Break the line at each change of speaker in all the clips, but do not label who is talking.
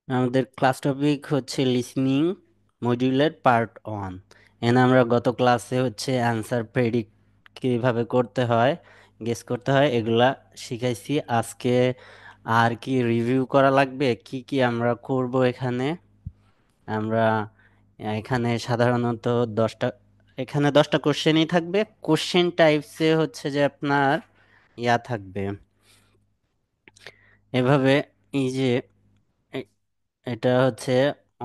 আমাদের class topic হচ্ছে listening মডিউলের পার্ট 1। এখানে আমরা গত ক্লাসে হচ্ছে অ্যান্সার প্রেডিক্ট কিভাবে করতে হয়, গেস করতে হয়, এগুলা শিখাইছি। আজকে আর কি রিভিউ করা লাগবে, কি কি আমরা করব এখানে। আমরা এখানে সাধারণত 10টা, এখানে 10টা কোশ্চেনই থাকবে। কোশ্চেন টাইপসে হচ্ছে যে আপনার ইয়া থাকবে এভাবে, এই যে এ- এটা হচ্ছে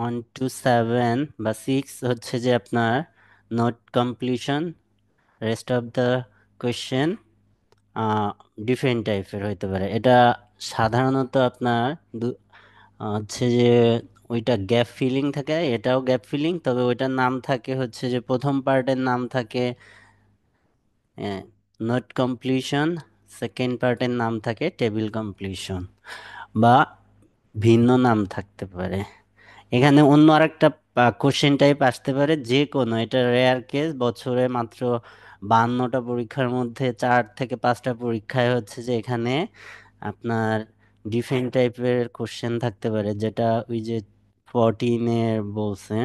1 to 7 বা 6 হচ্ছে যে আপনার note completion, rest of the question different টাইপের হইতে পারে। এটা সাধারণত আপনার হচ্ছে যে ওইটা গ্যাপ ফিলিং থাকে, এটাও গ্যাপ ফিলিং, তবে ওইটার নাম থাকে হচ্ছে যে প্রথম পার্টের নাম থাকে নোট কমপ্লিশন, সেকেন্ড পার্টের নাম থাকে টেবিল কমপ্লিশন, বা ভিন্ন নাম থাকতে পারে। এখানে অন্য আরেকটা কোশ্চেন টাইপ আসতে পারে, যে কোনো, এটা রেয়ার কেস, বছরে মাত্র 52টা পরীক্ষার মধ্যে 4 থেকে 5টা পরীক্ষায় হচ্ছে যে এখানে আপনার ডিফারেন্ট টাইপের কোশ্চেন থাকতে পারে, যেটা ওই যে 14-এ বলছে।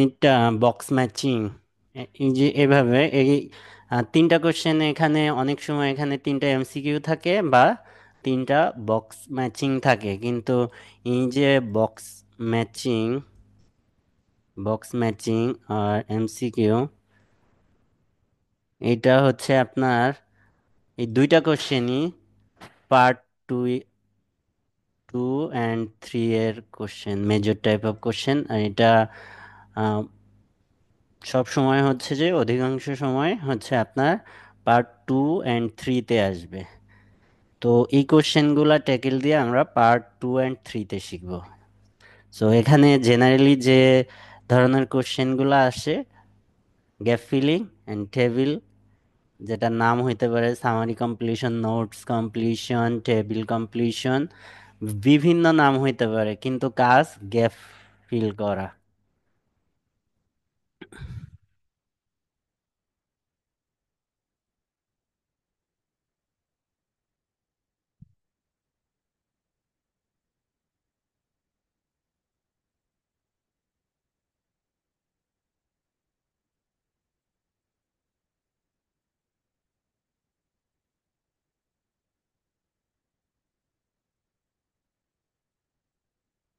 এটা বক্স ম্যাচিং, এই যে এভাবে এই 3টা কোশ্চেন এখানে, অনেক সময় এখানে 3টা এমসিকিউ থাকে বা 3টা বক্স ম্যাচিং থাকে, কিন্তু এই যে বক্স ম্যাচিং, আর এমসিকিউ, এটা হচ্ছে আপনার এই 2টা কোশ্চেনই পার্ট টু, 2 and 3 এর question, major type of question. আর এটা সব সময় হচ্ছে যে অধিকাংশ সময় হচ্ছে আপনার পার্ট 2 and 3-তে আসবে। তো এই কোশ্চেনগুলা ট্যাকেল দিয়ে আমরা পার্ট 2 and 3-তে শিখব। সো এখানে জেনারেলি যে ধরনের কোশ্চেনগুলো আসে, গ্যাপ ফিলিং অ্যান্ড টেবিল, যেটার নাম হইতে পারে summary completion, notes completion, table completion, বিভিন্ন নাম হইতে পারে, কিন্তু কাজ গ্যাপ ফিল করা।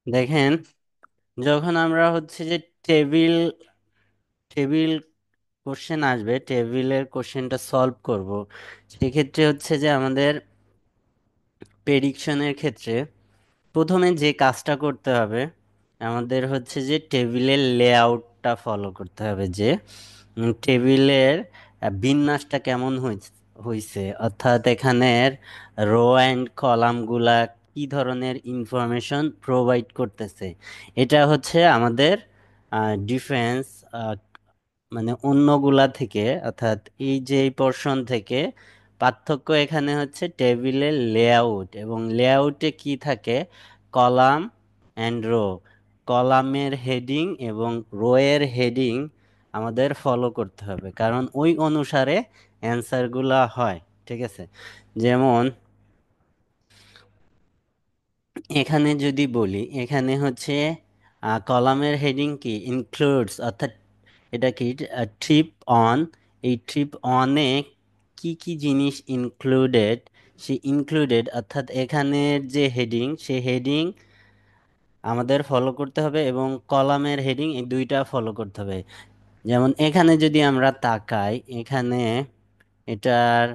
দেখেন, যখন আমরা হচ্ছে যে টেবিল টেবিল কোশ্চেন আসবে, টেবিলের কোশ্চেনটা সলভ করব, সেক্ষেত্রে হচ্ছে যে আমাদের প্রেডিকশনের ক্ষেত্রে প্রথমে যে কাজটা করতে হবে, আমাদের হচ্ছে যে টেবিলের লেআউটটা ফলো করতে হবে, যে টেবিলের বিন্যাসটা কেমন হয়েছে, অর্থাৎ এখানের রো অ্যান্ড কলামগুলা কি ধরনের ইনফরমেশন প্রোভাইড করতেছে। এটা হচ্ছে আমাদের ডিফারেন্স, মানে অন্যগুলা থেকে, অর্থাৎ এই যে এই পোর্শন থেকে পার্থক্য এখানে হচ্ছে টেবিলের লেআউট, এবং লেআউটে কি থাকে, কলাম অ্যান্ড রো, কলামের হেডিং এবং রো এর হেডিং আমাদের ফলো করতে হবে, কারণ ওই অনুসারে অ্যান্সারগুলা হয়। ঠিক আছে, যেমন এখানে যদি বলি, এখানে হচ্ছে কলামের হেডিং কি ইনক্লুডস, অর্থাৎ এটা কি ট্রিপ অন, এই ট্রিপ অনে কি কি জিনিস ইনক্লুডেড, সে ইনক্লুডেড, অর্থাৎ এখানের যে হেডিং, সে হেডিং আমাদের ফলো করতে হবে, এবং কলামের হেডিং, এই দুইটা ফলো করতে হবে। যেমন এখানে যদি আমরা তাকাই, এখানে এটার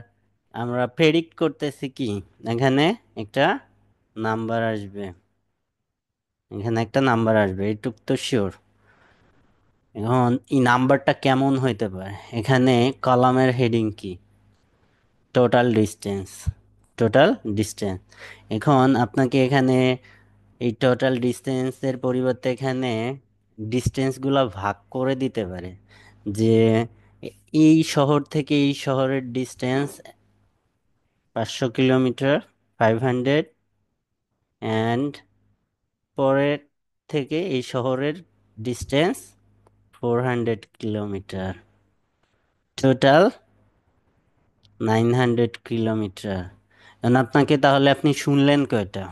আমরা প্রেডিক্ট করতেছি কি, এখানে একটা নাম্বার আসবে, এখানে একটা নাম্বার আসবে, এইটুক তো শিওর। এখন এই নাম্বারটা কেমন হইতে পারে, এখানে কলামের হেডিং কি, টোটাল ডিস্টেন্স, টোটাল ডিস্টেন্স। এখন আপনাকে এখানে এই টোটাল ডিস্টেন্সের পরিবর্তে এখানে ডিস্টেন্সগুলো ভাগ করে দিতে পারে যে এই শহর থেকে এই শহরের ডিস্টেন্স 500 কিলোমিটার, 500, অ্যান্ড পরের থেকে এই শহরের ডিস্টেন্স 400 কিলোমিটার, টোটাল 900 কিলোমিটার। এখন আপনাকে তাহলে আপনি শুনলেন কয়টা?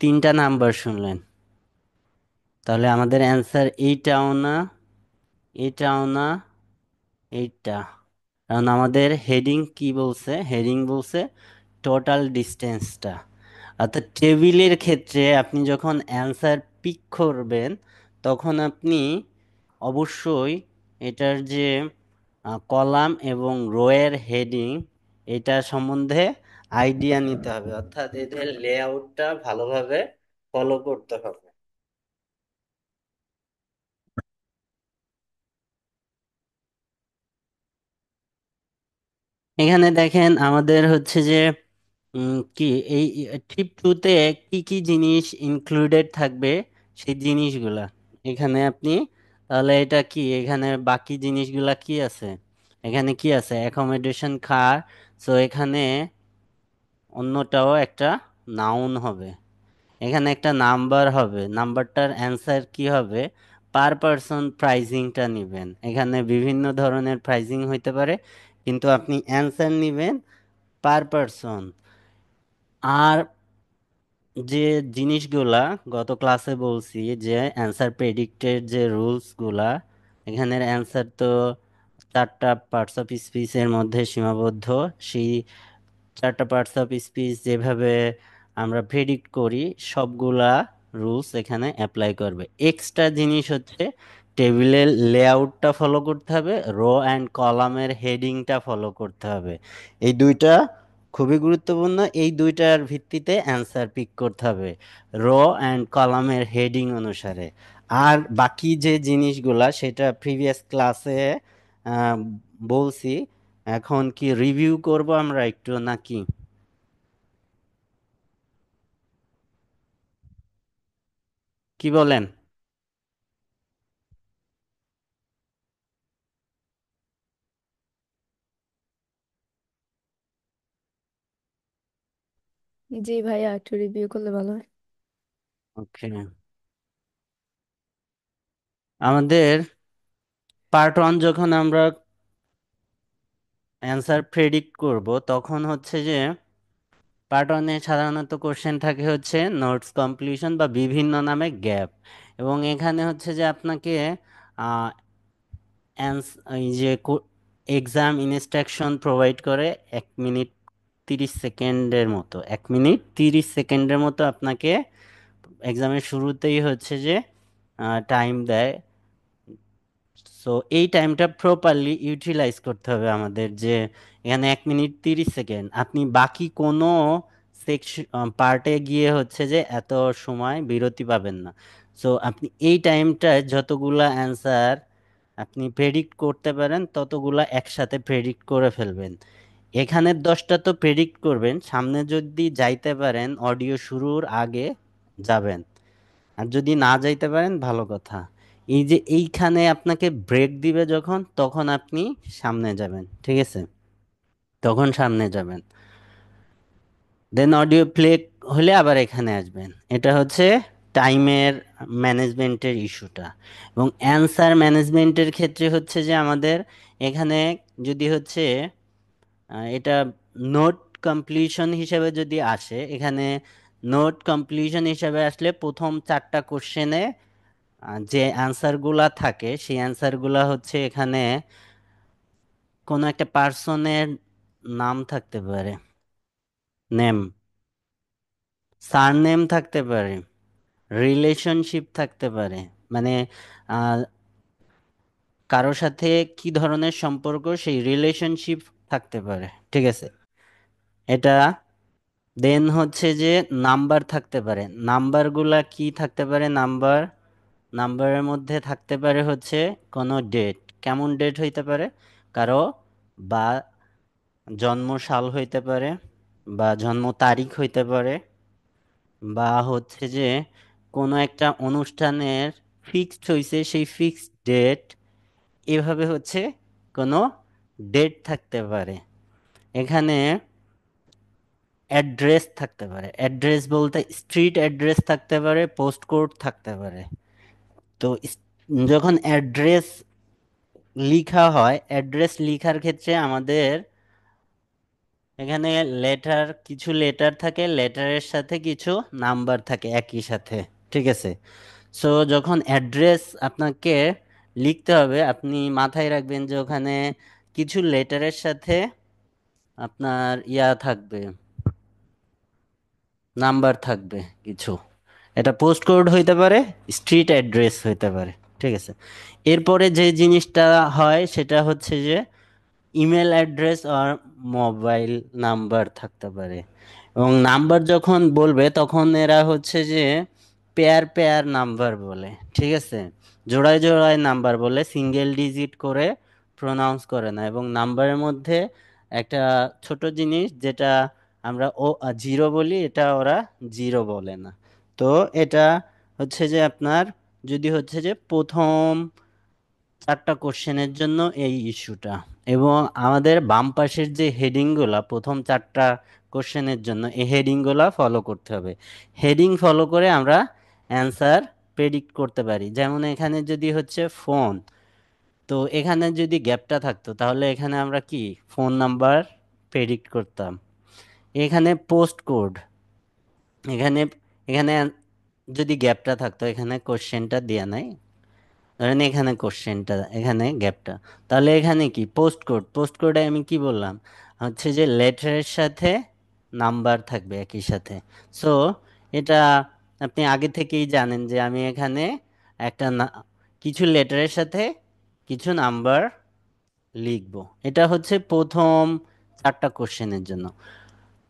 তিনটা নাম্বার শুনলেন। তাহলে আমাদের অ্যান্সার এইটাও না, এটাও না, এইটা। কারণ আমাদের হেডিং কি বলছে? হেডিং বলছে টোটাল ডিস্টেন্সটা। অর্থাৎ টেবিলের ক্ষেত্রে আপনি যখন অ্যান্সার পিক করবেন তখন আপনি অবশ্যই এটার যে কলাম এবং রোয়ের হেডিং এটা সম্বন্ধে আইডিয়া নিতে হবে, অর্থাৎ এদের লেআউটটা ভালোভাবে ফলো করতে হবে। এখানে দেখেন আমাদের হচ্ছে যে কি এই ট্রিপ টুতে কি কি জিনিস ইনক্লুডেড থাকবে সেই জিনিসগুলা এখানে আপনি, তাহলে এটা কি এখানে বাকি জিনিসগুলা কি আছে? এখানে কি আছে? অ্যাকোমোডেশন, খার। সো এখানে অন্যটাও একটা নাউন হবে, এখানে একটা নাম্বার হবে, নাম্বারটার অ্যান্সার কি হবে? পার পারসন প্রাইজিংটা নেবেন, এখানে বিভিন্ন ধরনের প্রাইজিং হইতে পারে কিন্তু আপনি অ্যান্সার নেবেন পার পারসন। আর যে জিনিসগুলা গত ক্লাসে বলছি যে অ্যান্সার প্রেডিক্টের যে রুলসগুলা, এখানের অ্যান্সার তো চারটা পার্টস অফ স্পিচের মধ্যে সীমাবদ্ধ। সেই চারটা পার্টস অফ স্পিচ যেভাবে আমরা প্রেডিক্ট করি সবগুলা রুলস এখানে অ্যাপ্লাই করবে। এক্সট্রা জিনিস হচ্ছে টেবিলের লেআউটটা ফলো করতে হবে, রো অ্যান্ড কলামের হেডিংটা ফলো করতে হবে। এই দুইটা খুবই গুরুত্বপূর্ণ, এই দুইটার ভিত্তিতে অ্যান্সার পিক করতে হবে রো অ্যান্ড কলামের হেডিং অনুসারে। আর বাকি যে জিনিসগুলা সেটা প্রিভিয়াস ক্লাসে বলছি, এখন কি রিভিউ করব আমরা একটু নাকি? কি বলেন?
জি ভাইয়া, একটু রিভিউ করলে ভালো হয়।
ওকে, আমাদের পার্ট ওয়ান যখন আমরা অ্যান্সার প্রেডিক্ট করব তখন হচ্ছে যে পার্ট ওয়ানে সাধারণত কোশ্চেন থাকে হচ্ছে নোটস কমপ্লিশন বা বিভিন্ন নামে গ্যাপ, এবং এখানে হচ্ছে যে আপনাকে এই যে এক্সাম ইনস্ট্রাকশন প্রোভাইড করে 1 মিনিট 30 সেকেন্ডের মতো, 1 মিনিট 30 সেকেন্ডের মতো আপনাকে এক্সামের শুরুতেই হচ্ছে যে টাইম দেয়। সো এই টাইমটা প্রপারলি ইউটিলাইজ করতে হবে আমাদের, যে এখানে 1 মিনিট 30 সেকেন্ড আপনি বাকি কোনো সেকশন পার্টে গিয়ে হচ্ছে যে এত সময় বিরতি পাবেন না। সো আপনি এই টাইমটায় যতগুলা অ্যান্সার আপনি প্রেডিক্ট করতে পারেন ততগুলা একসাথে প্রেডিক্ট করে ফেলবেন। এখানের 10টা তো প্রেডিক্ট করবেন, সামনে যদি যাইতে পারেন অডিও শুরুর আগে যাবেন, আর যদি না যাইতে পারেন ভালো কথা। এই যে এইখানে আপনাকে ব্রেক দিবে যখন, তখন আপনি সামনে যাবেন, ঠিক আছে? তখন সামনে যাবেন, দেন অডিও প্লে হলে আবার এখানে আসবেন। এটা হচ্ছে টাইমের ম্যানেজমেন্টের ইস্যুটা। এবং অ্যানসার ম্যানেজমেন্টের ক্ষেত্রে হচ্ছে যে আমাদের এখানে যদি হচ্ছে এটা নোট কমপ্লিশন হিসেবে যদি আসে, এখানে নোট কমপ্লিশন হিসেবে আসলে প্রথম 4টা কোশ্চেনে যে অ্যান্সারগুলা থাকে সেই অ্যান্সারগুলা হচ্ছে এখানে কোনো একটা পার্সনের নাম থাকতে পারে, নেম, সারনেম থাকতে পারে, রিলেশনশিপ থাকতে পারে, মানে আহ, কারোর সাথে কি ধরনের সম্পর্ক সেই রিলেশনশিপ থাকতে পারে, ঠিক আছে? এটা দেন হচ্ছে যে নাম্বার থাকতে পারে, নাম্বারগুলা কি থাকতে পারে? নাম্বার, নাম্বারের মধ্যে থাকতে পারে হচ্ছে কোনো ডেট, কেমন ডেট হইতে পারে? কারো বা জন্ম সাল হইতে পারে বা জন্ম তারিখ হইতে পারে, বা হচ্ছে যে কোনো একটা অনুষ্ঠানের ফিক্সড হয়েছে, সেই ফিক্সড ডেট, এভাবে হচ্ছে কোনো ডেট থাকতে পারে। এখানে অ্যাড্রেস থাকতে পারে, অ্যাড্রেস বলতে স্ট্রিট অ্যাড্রেস থাকতে পারে, পোস্ট কোড থাকতে পারে। তো যখন অ্যাড্রেস লিখা হয়, অ্যাড্রেস লিখার ক্ষেত্রে আমাদের এখানে কিছু লেটার থাকে, লেটারের সাথে কিছু নাম্বার থাকে একই সাথে। ঠিক আছে। সো যখন অ্যাড্রেস আপনাকে লিখতে হবে, আপনি মাথায় রাখবেন যে ওখানে কিছু লেটারের সাথে আপনার থাকবে, নাম্বার থাকবে কিছু। এটা পোস্ট কোড হইতে পারে, স্ট্রিট অ্যাড্রেস হইতে পারে। ঠিক আছে। এরপরে যে জিনিসটা হয় সেটা হচ্ছে যে ইমেল অ্যাড্রেস আর মোবাইল নাম্বার থাকতে পারে। এবং নাম্বার যখন বলবে তখন এরা হচ্ছে যে পেয়ার পেয়ার নাম্বার বলে। ঠিক আছে। জোড়ায় জোড়ায় নাম্বার বলে, সিঙ্গেল ডিজিট করে প্রোনাউন্স করে না। এবং নাম্বারের মধ্যে একটা ছোট জিনিস যেটা আমরা জিরো বলি, এটা ওরা জিরো বলে না। তো এটা হচ্ছে যে আপনার যদি হচ্ছে যে প্রথম 4টা কোশ্চেনের জন্য এই ইস্যুটা। এবং আমাদের বাম পাশের যে হেডিংগুলা প্রথম 4টা কোশ্চেনের জন্য, এই হেডিংগুলা ফলো করতে হবে। হেডিং ফলো করে আমরা অ্যান্সার প্রেডিক্ট করতে পারি। যেমন এখানে যদি হচ্ছে ফোন, তো এখানে যদি গ্যাপটা থাকতো তাহলে এখানে আমরা কি ফোন নাম্বার প্রেডিক্ট করতাম। এখানে পোস্ট কোড, এখানে এখানে যদি গ্যাপটা থাকতো, এখানে কোশ্চেনটা দেয়া নাই, ধরেন এখানে কোশ্চেনটা, এখানে গ্যাপটা, তাহলে এখানে কি পোস্ট কোড, পোস্ট কোডে আমি কি বললাম হচ্ছে যে লেটারের সাথে নাম্বার থাকবে একই সাথে। সো এটা আপনি আগে থেকেই জানেন যে আমি এখানে কিছু লেটারের সাথে কিছু নাম্বার লিখবো। এটা হচ্ছে প্রথম 4টা কোশ্চেনের জন্য।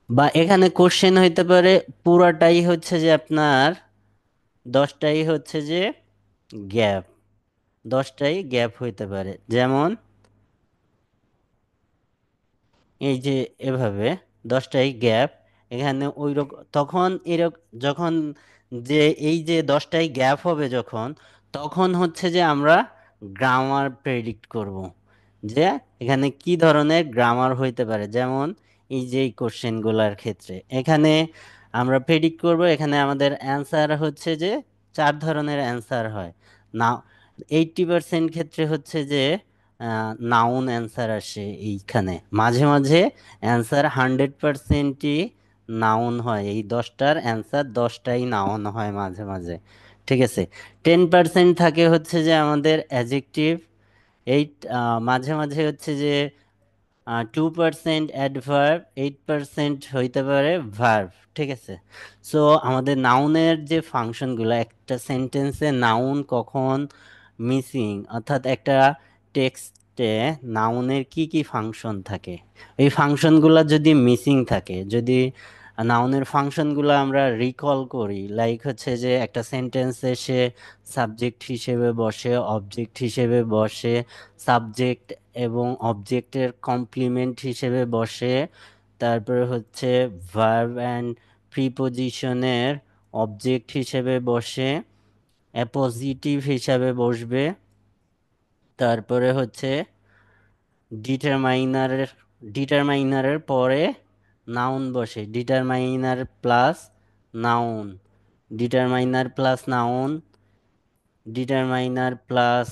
বা এখানে কোশ্চেন হইতে পারে পুরাটাই হচ্ছে যে আপনার 10টাই হচ্ছে যে গ্যাপ, 10টাই গ্যাপ হইতে পারে। যেমন এই যে এভাবে 10টাই গ্যাপ, এখানে ওই রকম তখন এরকম যখন যে এই যে 10টাই গ্যাপ হবে যখন, তখন হচ্ছে যে আমরা গ্রামার প্রেডিক্ট করব যে এখানে কি ধরনের গ্রামার হইতে পারে। যেমন এই যে এই কোশ্চেনগুলোর ক্ষেত্রে এখানে আমরা প্রেডিক্ট করব, এখানে আমাদের অ্যান্সার হচ্ছে যে 4 ধরনের অ্যান্সার হয় না। 80% ক্ষেত্রে হচ্ছে যে নাউন অ্যান্সার আসে এইখানে। মাঝে মাঝে অ্যান্সার 100%ই নাউন হয়, এই 10টার অ্যান্সার 10টাই নাউন হয় মাঝে মাঝে। ঠিক আছে। 10% থাকে হচ্ছে যে আমাদের অ্যাজেক্টিভ, এই মাঝে মাঝে হচ্ছে যে 2% অ্যাডভার্ব, 8% হইতে পারে ভার্ব। ঠিক আছে। সো আমাদের নাউনের যে ফাংশনগুলো, একটা সেন্টেন্সে নাউন কখন মিসিং, অর্থাৎ একটা টেক্সটে নাউনের কি কি ফাংশন থাকে, এই ফাংশনগুলো যদি মিসিং থাকে, যদি নাউনের ফাংশনগুলো আমরা রিকল করি, লাইক হচ্ছে যে একটা সেন্টেন্সে সে সাবজেক্ট হিসেবে বসে, অবজেক্ট হিসেবে বসে, সাবজেক্ট এবং অবজেক্টের কমপ্লিমেন্ট হিসেবে বসে, তারপরে হচ্ছে ভার্ব অ্যান্ড প্রিপোজিশনের অবজেক্ট হিসেবে বসে, অ্যাপোজিটিভ হিসাবে বসবে, তারপরে হচ্ছে ডিটারমাইনারের ডিটারমাইনারের পরে নাউন বসে, determiner plus noun, determiner plus noun, determiner plus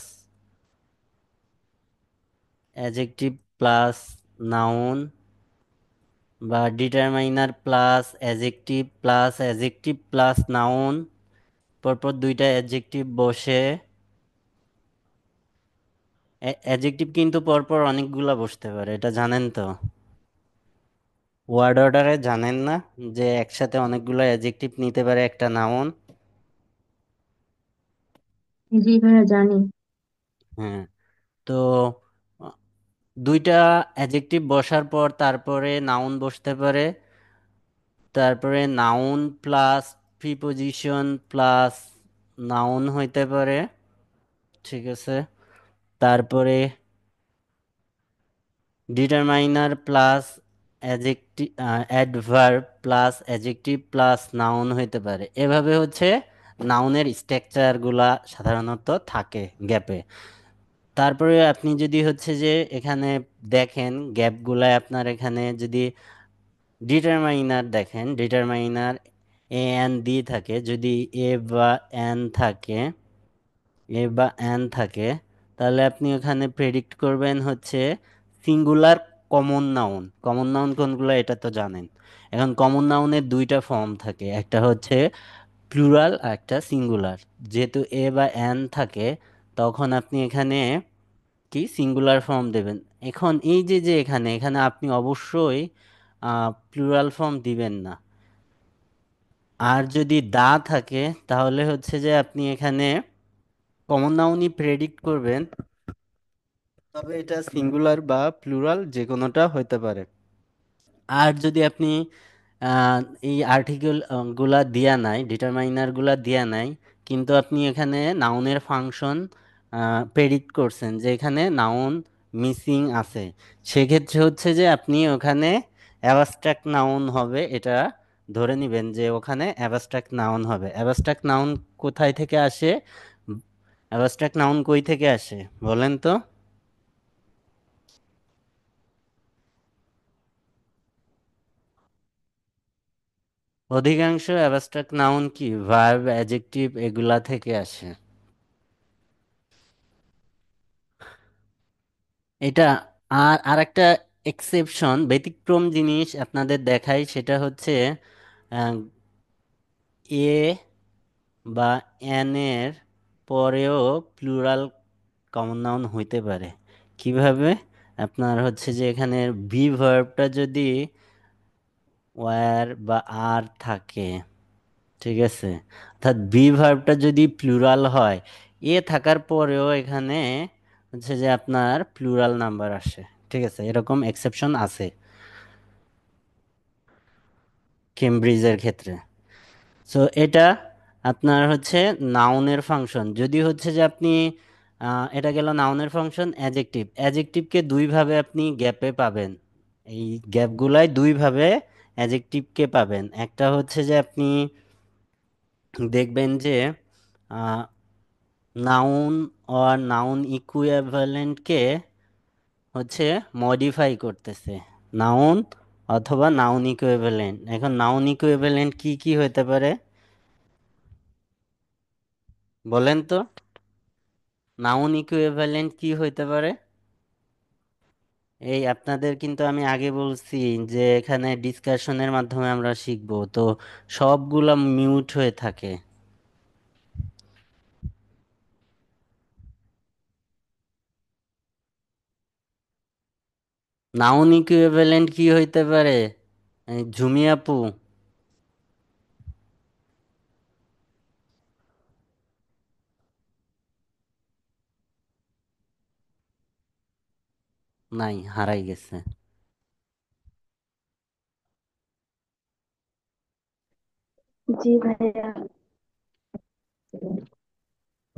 adjective plus noun, বা determiner plus adjective plus noun, পরপর 2টা অ্যাজেক্টিভ বসে। অ্যাজেক্টিভ কিন্তু পরপর অনেকগুলা বসতে পারে, এটা জানেন তো? ওয়ার্ড অর্ডারে জানেন না যে একসাথে অনেকগুলো অ্যাজেক্টিভ নিতে পারে একটা নাউন?
জি ভাইয়া জানি।
হ্যাঁ। তো আহ, 2টা অ্যাজেক্টিভ বসার পর তারপরে নাউন বসতে পারে, তারপরে noun plus preposition plus noun হইতে পারে। ঠিক আছে। তারপরে determiner plus adjective, adverb plus adjective plus noun হইতে পারে। এভাবে হচ্ছে নাউনের স্ট্রাকচারগুলা সাধারণত থাকে গ্যাপে। তারপরে আপনি যদি হচ্ছে যে এখানে দেখেন গ্যাপগুলায় আপনার এখানে যদি ডিটারমাইনার দেখেন, ডিটারমাইনার এ এন দি থাকে, যদি এ বা এন থাকে, এ বা এন থাকে, তাহলে আপনি ওখানে প্রেডিক্ট করবেন হচ্ছে singular common noun. Common noun কোনগুলো এটা তো জানেন। এখন কমন নাউনের দুইটা ফর্ম থাকে, একটা হচ্ছে প্লুরাল আর একটা সিঙ্গুলার। যেহেতু এ বা এন থাকে, তখন আপনি এখানে কি সিঙ্গুলার ফর্ম দেবেন। এখন এই যে যে এখানে এখানে আপনি অবশ্যই প্লুরাল ফর্ম দিবেন না। আর যদি দা থাকে, তাহলে হচ্ছে যে আপনি এখানে কমন নাউনই প্রেডিক্ট করবেন, তবে এটা সিঙ্গুলার বা প্লুরাল যে কোনোটা হইতে পারে। আর যদি আপনি আহ, এই আর্টিকেল গুলা দিয়া নাই, ডিটারমাইনার গুলা দিয়া নাই, কিন্তু আপনি এখানে নাউনের ফাংশন প্রেডিক্ট করছেন যে এখানে নাউন মিসিং আছে, সেক্ষেত্রে হচ্ছে যে আপনি ওখানে অ্যাবস্ট্রাক্ট নাউন হবে এটা ধরে নিবেন যে ওখানে অ্যাবস্ট্রাক্ট নাউন হবে। অ্যাবস্ট্রাক্ট নাউন কোথায় থেকে আসে? অ্যাবস্ট্রাক্ট নাউন কই থেকে আসে বলেন তো? অধিকাংশ অ্যাবস্ট্রাক্ট নাউন কি ভার্ব, অ্যাডজেক্টিভ এগুলা থেকে আসে। এটা আর আরেকটা এক্সেপশন, ব্যতিক্রম জিনিস আপনাদের দেখাই, সেটা হচ্ছে এ বা এন এর পরেও প্লুরাল কমন নাউন হইতে পারে। কিভাবে? আপনার হচ্ছে যে এখানে বি ভার্বটা যদি ওয়ার বা আর থাকে, ঠিক আছে, অর্থাৎ বি ভার্বটা যদি প্লুরাল হয়, এ থাকার পরেও এখানে হচ্ছে যে আপনার প্লুরাল নাম্বার আসে। ঠিক আছে, এরকম এক্সেপশন আছে কেমব্রিজের ক্ষেত্রে। সো এটা আপনার হচ্ছে নাউনের ফাংশন। যদি হচ্ছে যে আপনি এটা গেল নাউনের ফাংশন। অ্যাডজেক্টিভ, অ্যাডজেক্টিভকে দুইভাবে আপনি গ্যাপে পাবেন। এই গ্যাপগুলাই দুইভাবে অ্যাডজেক্টিভকে পাবেন। একটা হচ্ছে যে আপনি দেখবেন যে নাউন আর নাউন ইকুইভ্যালেন্টকে হচ্ছে মডিফাই করতেছে, নাউন অথবা নাউন ইকুইভ্যালেন্ট। এখন নাউন ইকুইভ্যালেন্ট কি কি হতে পারে বলেন তো? নাউন ইকুইভ্যালেন্ট কি হইতে পারে? এই আপনাদের কিন্তু আমি আগে বলছি যে এখানে ডিসকাশনের মাধ্যমে আমরা শিখবো, তো সবগুলা মিউট হয়ে থাকে। নাউন ইকুইভ্যালেন্ট কি হইতে পারে? এই ঝুমি আপু? নাই, হারাই গেছে।
জি ভাইয়া।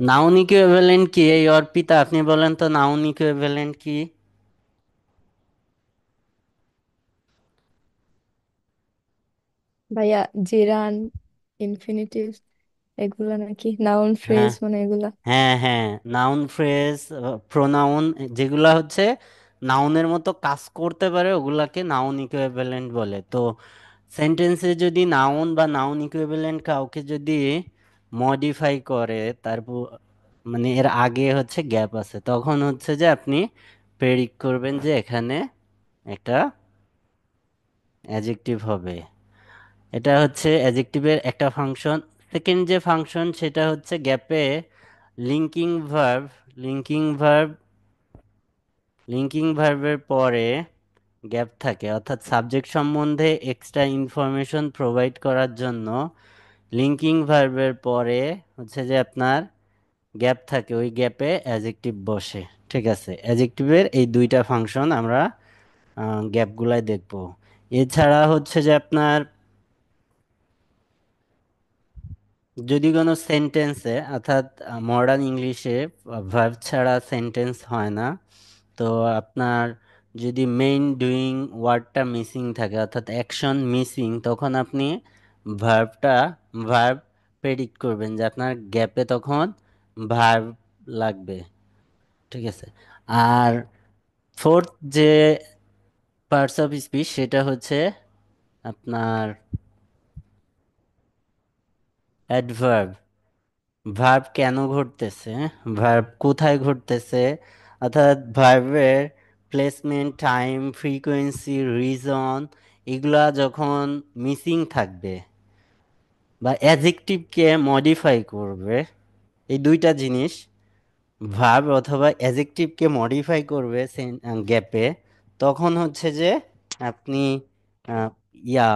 নাউন ইকুইভ্যালেন্ট কি? এই অর্পিতা আপনি বলেন তো নাউন ইকুইভ্যালেন্ট কি?
ভাইয়া, জিরান, ইনফিনিটিভ, এগুলা নাকি নাউন ফ্রেজ
হ্যাঁ,
মানে এগুলা।
হ্যাঁ, হ্যাঁ, নাউন ফ্রেজ, প্রোনাউন, যেগুলা হচ্ছে নাউনের মতো কাজ করতে পারে ওগুলাকে নাউন ইকুইভ্যালেন্ট বলে। তো সেন্টেন্সে যদি নাউন বা নাউন ইকুইভ্যালেন্ট কাউকে যদি মডিফাই করে, তারপর মানে এর আগে হচ্ছে গ্যাপ আছে, তখন হচ্ছে যে আপনি প্রেডিক্ট করবেন যে এখানে একটা অ্যাডজেক্টিভ হবে। এটা হচ্ছে অ্যাডজেক্টিভের একটা ফাংশন। সেকেন্ড যে ফাংশন সেটা হচ্ছে গ্যাপে linking verb. Linking verb, linking ভার্বের পরে গ্যাপ থাকে, অর্থাৎ সাবজেক্ট সম্বন্ধে এক্সট্রা ইনফরমেশন প্রোভাইড করার জন্য লিঙ্কিং ভার্বের পরে হচ্ছে যে আপনার গ্যাপ থাকে, ওই গ্যাপে অ্যাডজেক্টিভ বসে। ঠিক আছে, অ্যাডজেক্টিভের এই দুইটা ফাংশন আমরা গ্যাপগুলাই দেখব। এছাড়া হচ্ছে যে আপনার যদি কোনো সেন্টেন্সে, অর্থাৎ মডার্ন ইংলিশে ভার্ব ছাড়া সেন্টেন্স হয় না, তো আপনার যদি মেইন ডুইং ওয়ার্ডটা মিসিং থাকে অর্থাৎ অ্যাকশন মিসিং, তখন আপনি ভার্বটা ভার্ব প্রেডিক্ট করবেন যে আপনার গ্যাপে তখন ভার্ব লাগবে। ঠিক আছে। আর ফোর্থ যে পার্টস অফ স্পিচ সেটা হচ্ছে আপনার অ্যাডভার্ব। ভার্ব কেন ঘটতেছে, ভার্ব কোথায় ঘটতেছে, অর্থাৎ ভার্বের প্লেসমেন্ট, টাইম, ফ্রিকোয়েন্সি, রিজন, এগুলা যখন মিসিং থাকবে বা অ্যাজেক্টিভকে মডিফাই করবে, এই দুইটা জিনিস, ভার্ব অথবা অ্যাজেক্টিভকে মডিফাই করবে গ্যাপে, তখন হচ্ছে যে আপনি আহ, ইয়া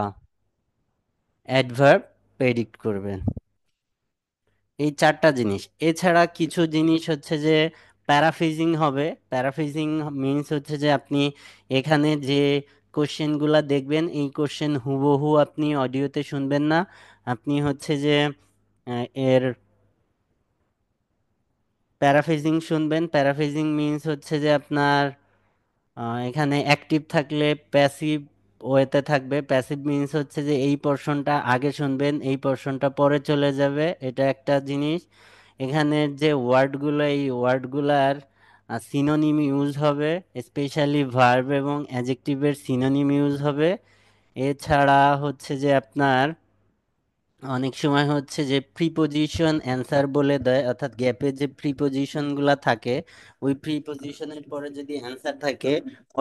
অ্যাডভার্ব প্রেডিক্ট করবেন। এই চারটা জিনিস। এছাড়া কিছু জিনিস হচ্ছে যে প্যারাফ্রেজিং হবে। প্যারাফ্রেজিং মিন্স হচ্ছে যে আপনি এখানে যে কোশ্চেনগুলা দেখবেন, এই কোশ্চেন হুবহু আপনি অডিওতে শুনবেন না। আপনি হচ্ছে যে এর প্যারাফ্রেজিং শুনবেন। প্যারাফ্রেজিং মিন্স হচ্ছে যে আপনার এখানে অ্যাক্টিভ থাকলে প্যাসিভ ওয়েতে থাকবে। প্যাসিভ মিন্স হচ্ছে যে এই পোর্শনটা আগে শুনবেন, এই পোর্শনটা পরে চলে যাবে, এটা একটা জিনিস। এখানের যে ওয়ার্ডগুলো, এই ওয়ার্ডগুলার সিনোনিম ইউজ হবে, স্পেশালি ভার্ব এবং অ্যাডজেক্টিভের সিনোনিম ইউজ হবে। এছাড়া হচ্ছে যে আপনার অনেক সময় হচ্ছে যে প্রিপোজিশন অ্যান্সার বলে দেয়, অর্থাৎ গ্যাপে যে প্রিপোজিশনগুলো থাকে, ওই প্রিপোজিশনের পরে যদি অ্যান্সার থাকে,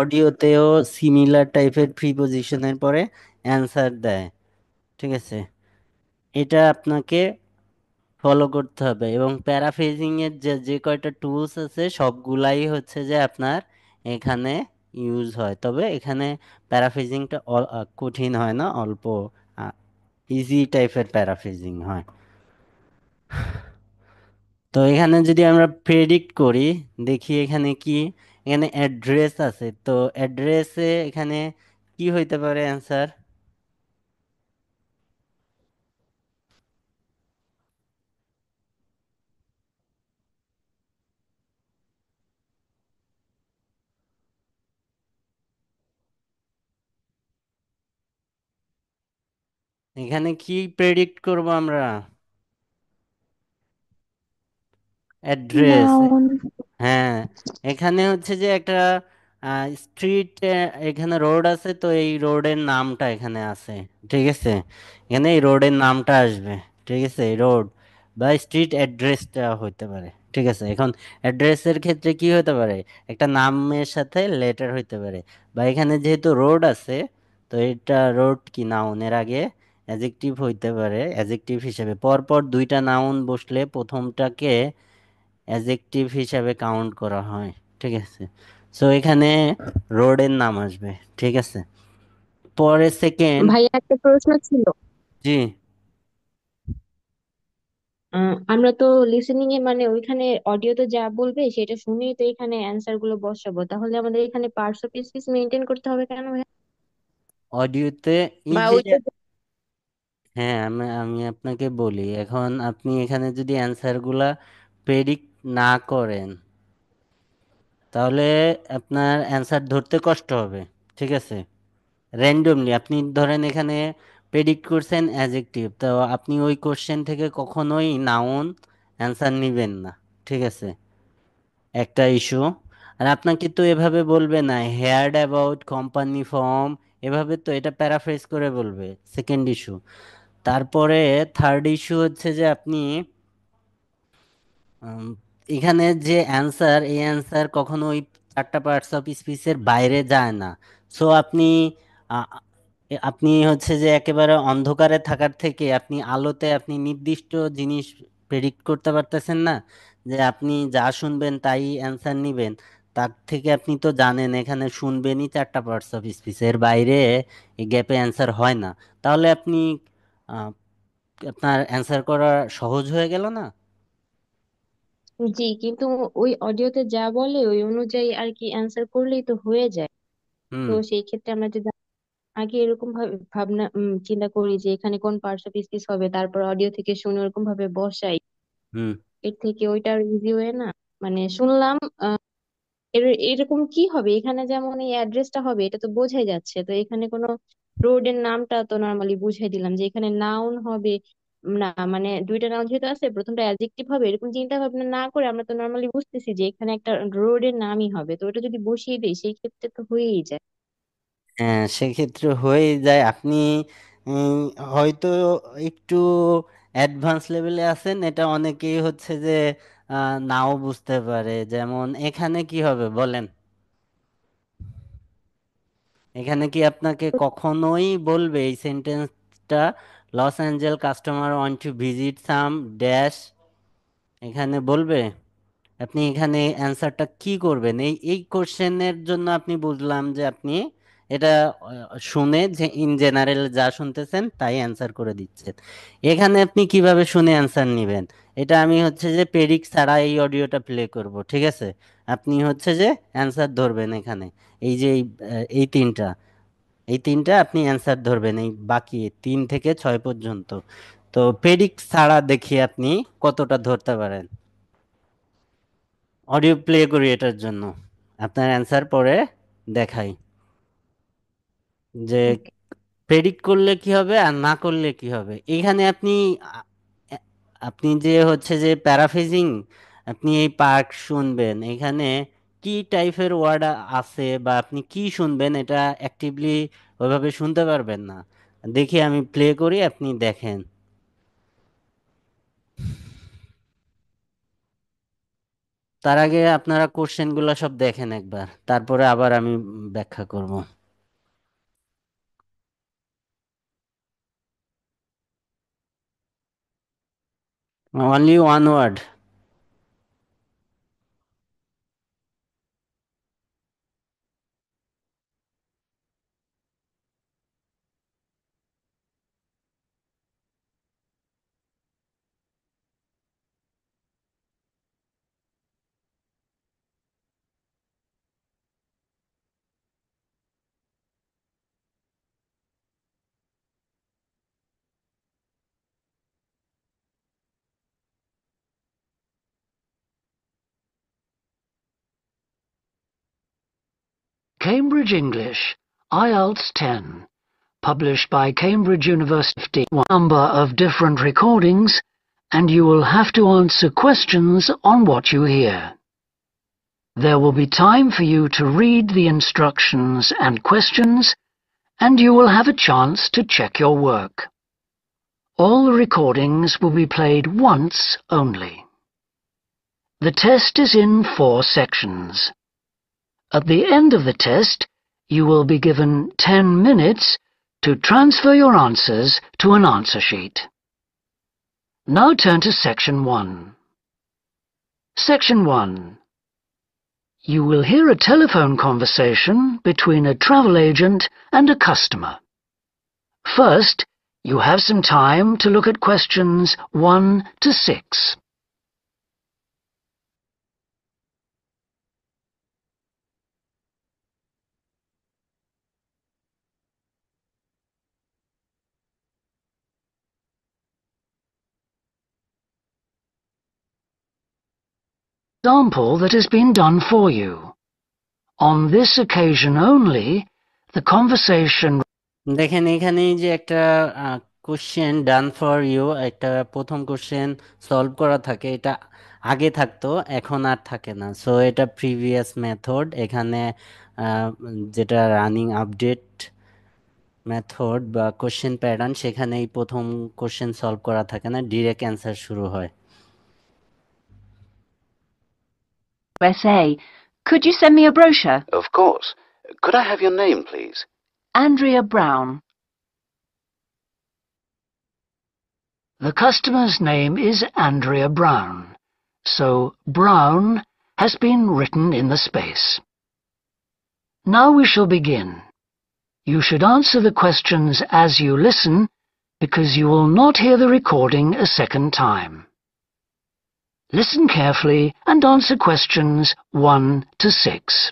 অডিওতেও সিমিলার টাইপের প্রিপোজিশনের পরে অ্যান্সার দেয়। ঠিক আছে। এটা আপনাকে ফলো করতে হবে। এবং প্যারাফ্রেজিং এর যে যে কয়টা টুলস আছে সবগুলাই হচ্ছে যে আপনার এখানে ইউজ হয়, তবে এখানে প্যারাফ্রেজিংটা কঠিন হয় না, অল্প ইজি টাইপের প্যারাফ্রেজিং হয়। তো এখানে যদি আমরা প্রেডিক্ট করি, দেখি এখানে কি, এখানে অ্যাড্রেস আছে, তো অ্যাড্রেসে এখানে কি হইতে পারে অ্যান্সার? এখানে কি প্রেডিক্ট করব আমরা? অ্যাড্রেস।
নাউন।
হ্যাঁ, এখানে হচ্ছে যে একটা স্ট্রিট, এখানে রোড আছে, তো এই রোডের নামটা এখানে আছে। ঠিক আছে, এখানে এই রোডের নামটা আসবে। ঠিক আছে, এই রোড বা স্ট্রিট অ্যাড্রেসটা হইতে পারে। ঠিক আছে, এখন অ্যাড্রেসের ক্ষেত্রে কি হতে পারে, একটা নামের সাথে লেটার হইতে পারে। বা এখানে যেহেতু রোড আছে, তো এটা রোড কি নাউনের আগে অ্যাডজেক্টিভ হইতে পারে, অ্যাডজেক্টিভ হিসেবে পরপর দুইটা নাউন বসলে প্রথমটাকে অ্যাডজেক্টিভ হিসাবে কাউন্ট করা হয়। ঠিক আছে, সো এখানে রোডের নাম আসবে। ঠিক আছে, পরে সেকেন্ড।
ভাইয়া একটা প্রশ্ন ছিল।
জি।
আমরা তো লিসেনিং এ মানে ওইখানে অডিওতে যা বলবে সেটা শুনেই তো এখানে অ্যান্সার গুলো বসাবো, তাহলে আমাদের এখানে পার্টস অফ স্পিচ মেনটেন করতে হবে কেন ভাইয়া?
অডিওতে এই
বা
যে,
ওইটা
হ্যাঁ আমি আমি আপনাকে বলি, এখন আপনি এখানে যদি অ্যান্সারগুলা প্রেডিক্ট না করেন, তাহলে আপনার অ্যান্সার ধরতে কষ্ট হবে। ঠিক আছে, র্যান্ডমলি আপনি ধরেন এখানে প্রেডিক্ট করছেন অ্যাডজেক্টিভ, তো আপনি ওই কোশ্চেন থেকে কখনোই নাউন অ্যান্সার নেবেন না। ঠিক আছে, একটা ইস্যু। আর আপনাকে তো এভাবে বলবে না হেয়ার্ড অ্যাবাউট কোম্পানি ফর্ম, এভাবে তো এটা প্যারাফ্রেজ করে বলবে। Second issue. তারপরে থার্ড ইস্যু হচ্ছে যে আপনি উম, এখানে যে অ্যান্সার, এই অ্যান্সার কখনো ওই চারটা পার্টস অফ স্পিচের বাইরে যায় না। সো আপনি আ- আপনি হচ্ছে যে একেবারে অন্ধকারে থাকার থেকে আপনি আলোতে আপনি নির্দিষ্ট জিনিস প্রেডিক্ট করতে পারতেছেন না, যে আপনি যা শুনবেন তাই অ্যান্সার নিবেন। তার থেকে আপনি তো জানেন এখানে শুনবেনই চারটা পার্টস অফ স্পিচ, এর বাইরে এই গ্যাপে অ্যান্সার হয় না। তাহলে আপনি আহ, আপনার অ্যান্সার করা সহজ হয়ে গেল না?
জি, কিন্তু ওই অডিওতে যা বলে ওই অনুযায়ী আর কি অ্যান্সার করলেই তো হয়ে যায়।
হুম।
তো সেই ক্ষেত্রে আমরা যদি আগে এরকম ভাবে ভাবনা চিন্তা করি যে এখানে কোন পার্টস অফ স্পিচ হবে, তারপর অডিও থেকে শুনে ওরকম ভাবে বসাই,
হুম।
এর থেকে ওইটার ইজি হয়ে না। মানে শুনলাম, এরকম কি হবে এখানে, যেমন এই অ্যাড্রেসটা হবে এটা তো বোঝাই যাচ্ছে, তো এখানে কোনো রোডের নামটা তো নর্মালি বুঝাই দিলাম যে এখানে নাউন হবে না, মানে দুইটা নাউন যেহেতু আছে প্রথমটা অ্যাডজেক্টিভ হবে, এরকম চিন্তা ভাবনা না করে আমরা তো নর্মালি বুঝতেছি যে এখানে একটা রোডের নামই হবে, তো ওটা যদি বসিয়ে দিই সেই ক্ষেত্রে তো হয়েই যায়।
হ্যাঁ, সেক্ষেত্রে হয়ে যায়। আপনি উম, হয়তো একটু অ্যাডভান্স লেভেলে আছেন, এটা অনেকেই হচ্ছে যে নাও বুঝতে পারে। যেমন এখানে কি হবে বলেন? এখানে কি আপনাকে কখনোই বলবে এই সেন্টেন্সটা, loss Angel customer want to visit some dash, এখানে বলবে? আপনি এখানে অ্যান্সারটা কি করবেন? এই এই কোশ্চেনের জন্য আপনি বুঝলাম যে আপনি এটা শুনে যে ইন জেনারেল যা শুনতেছেন তাই অ্যান্সার করে দিচ্ছেন। এখানে আপনি কিভাবে শুনে অ্যান্সার নেবেন? এটা আমি হচ্ছে যে পেডিক ছাড়া এই অডিওটা প্লে করব, ঠিক আছে? আপনি হচ্ছে যে অ্যান্সার ধরবেন এখানে। এই যে এই তিনটা, এই তিনটা আপনি অ্যান্সার ধরবেন, এই বাকি 3 থেকে 6 পর্যন্ত। তো পেডিক ছাড়া দেখি আপনি কতটা ধরতে পারেন। অডিও প্লে করি এটার জন্য, আপনার অ্যান্সার পরে দেখাই যে
ওকে।
প্রেডিক্ট করলে কি হবে আর না করলে কি হবে। এখানে আপনি আ- আপনি যে হচ্ছে যে প্যারাফ্রেজিং, আপনি এই পার্ট শুনবেন, এখানে কি টাইপের ওয়ার্ড আছে বা আপনি কি শুনবেন এটা অ্যাক্টিভলি ওইভাবে শুনতে পারবেন না। দেখি আমি প্লে করি, আপনি দেখেন। তার আগে আপনারা কোশ্চেনগুলো সব দেখেন একবার, তারপরে আবার আমি ব্যাখ্যা করব। Only one word.
Cambridge English, IELTS 10, published by Cambridge University. One number of different recordings, and you will have to answer questions on what you hear. There will be time for you to read the instructions and questions, and you will have a chance to check your work. All the recordings will be played once only. The test is in 4 sections. At the end of the test, you will be given 10 minutes to transfer your answers to an answer sheet. Now turn to Section 1. Section 1. You will hear a telephone conversation between a travel agent and a customer. First, you have some time to look at questions 1 to 6. Example that has been done for you. On this occasion only, the conversation.
দেখেন এখানে যে একটা question done for you, একটা প্রথম question solve করা থাকে, এটা আগে থাকতো এখন আর থাকে না। সো এটা প্রিভিয়াস মেথড। এখানে আহ, যেটা রানিং আপডেট মেথড বা কোশ্চেন প্যাটার্ন, সেখানে এই প্রথম কোশ্চেন সলভ করা থাকে না, ডিরেক্ট অ্যান্সার শুরু হয়।
USA. Could you send me a brochure?
Of course. Could I have your name, please?
Andrea Brown.
The customer's name is Andrea Brown, so Brown has been written in the space. Now we shall begin. You should answer the questions as you listen, because you will not hear the recording a second time. Listen carefully and answer questions 1 to 6.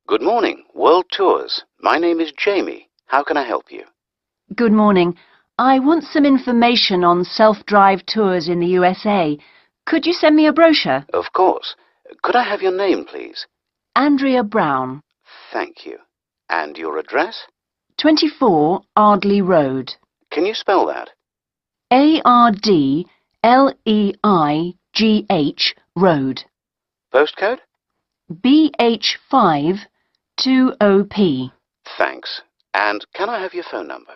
Good morning, World Tours. My name is Jamie. How can I help you?
Good morning. I want some information on self-drive tours in the USA. Could you send me a brochure?
Of course. Could I have your name, please?
Andrea Brown,
Thank you. And your address?
24 Ardley Road.
Can you spell that?
ARDLEIGH Road.
Postcode?
BH5 2OP.
Thanks. And can I have your phone number?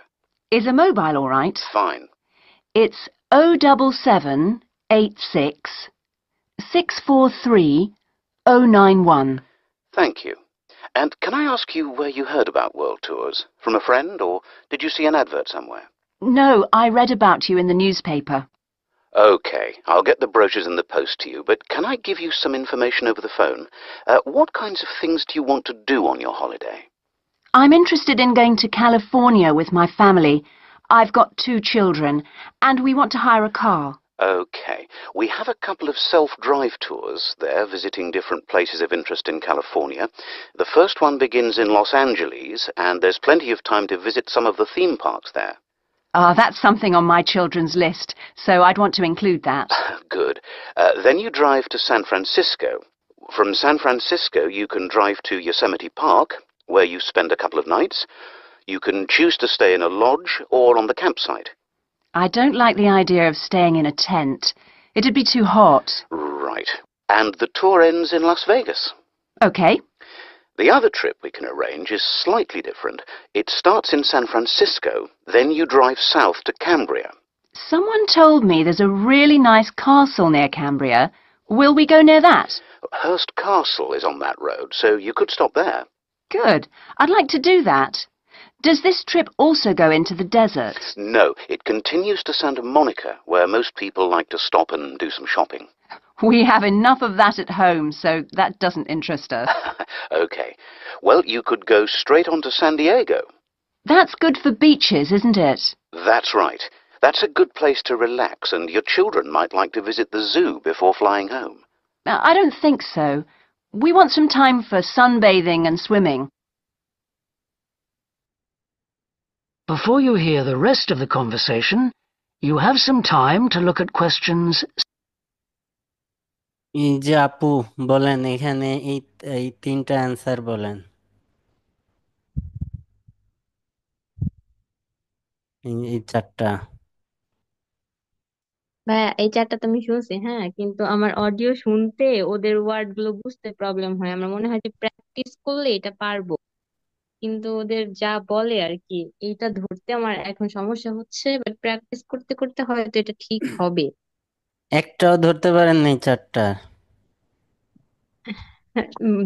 Is a mobile all right?
Fine.
It's 07786 643 091.
Thank you. And can I ask you where you heard about World Tours? From a friend, or did you see an advert somewhere?
No, I read about you in the newspaper.
Okay, I'll get the brochures in the post to you, but can I give you some information over the phone? What kinds of things do you want to do on your holiday?
I'm interested in going to California with my family. I've got 2 children, and we want to hire a car.
Okay, we have a couple of self-drive tours there, visiting different places of interest in California. The first one begins in Los Angeles, and there's plenty of time to visit some of the theme parks there.
That's something on my children's list, so I'd want to include that.
Good. Then you drive to San Francisco. From San Francisco, you can drive to Yosemite Park, where you spend a couple of nights. You can choose to stay in a lodge or on the campsite.
I don't like the idea of staying in a tent. It'd be too hot.
Right. And the tour ends in Las Vegas.
Okay.
The other trip we can arrange is slightly different. It starts in San Francisco, then you drive south to Cambria.
Someone told me there's a really nice castle near Cambria. Will we go near that?
Hearst Castle is on that road, so you could stop there.
Good. I'd like to do that. Does this trip also go into the desert?
No, it continues to Santa Monica, where most people like to stop and do some shopping.
We have enough of that at home, so that doesn't interest us.
Okay. Well, you could go straight on to San Diego.
That's good for beaches, isn't it?
That's right. That's a good place to relax, and your children might like to visit the zoo before flying home.
I don't think so. We want some time for sunbathing and swimming.
Before you hear the rest of the conversation, you have some time to look at questions.
এই যে আপু বলেন এখানে এই এই 3টা answer বলেন এই 4টা
ভাইয়া এই 4টা তো আমি শুনছি, হ্যাঁ, কিন্তু আমার অডিও শুনতে ওদের ওয়ার্ড গুলো বুঝতে প্রবলেম হয়। আমার মনে হয় যে প্র্যাকটিস করলে এটা পারবো, কিন্তু ওদের যা বলে আর কি এইটা ধরতে আমার এখন সমস্যা হচ্ছে। বাট প্র্যাকটিস করতে করতে হয়তো এটা ঠিক হবে।
একটাও ধরতে পারেন নাই 4টা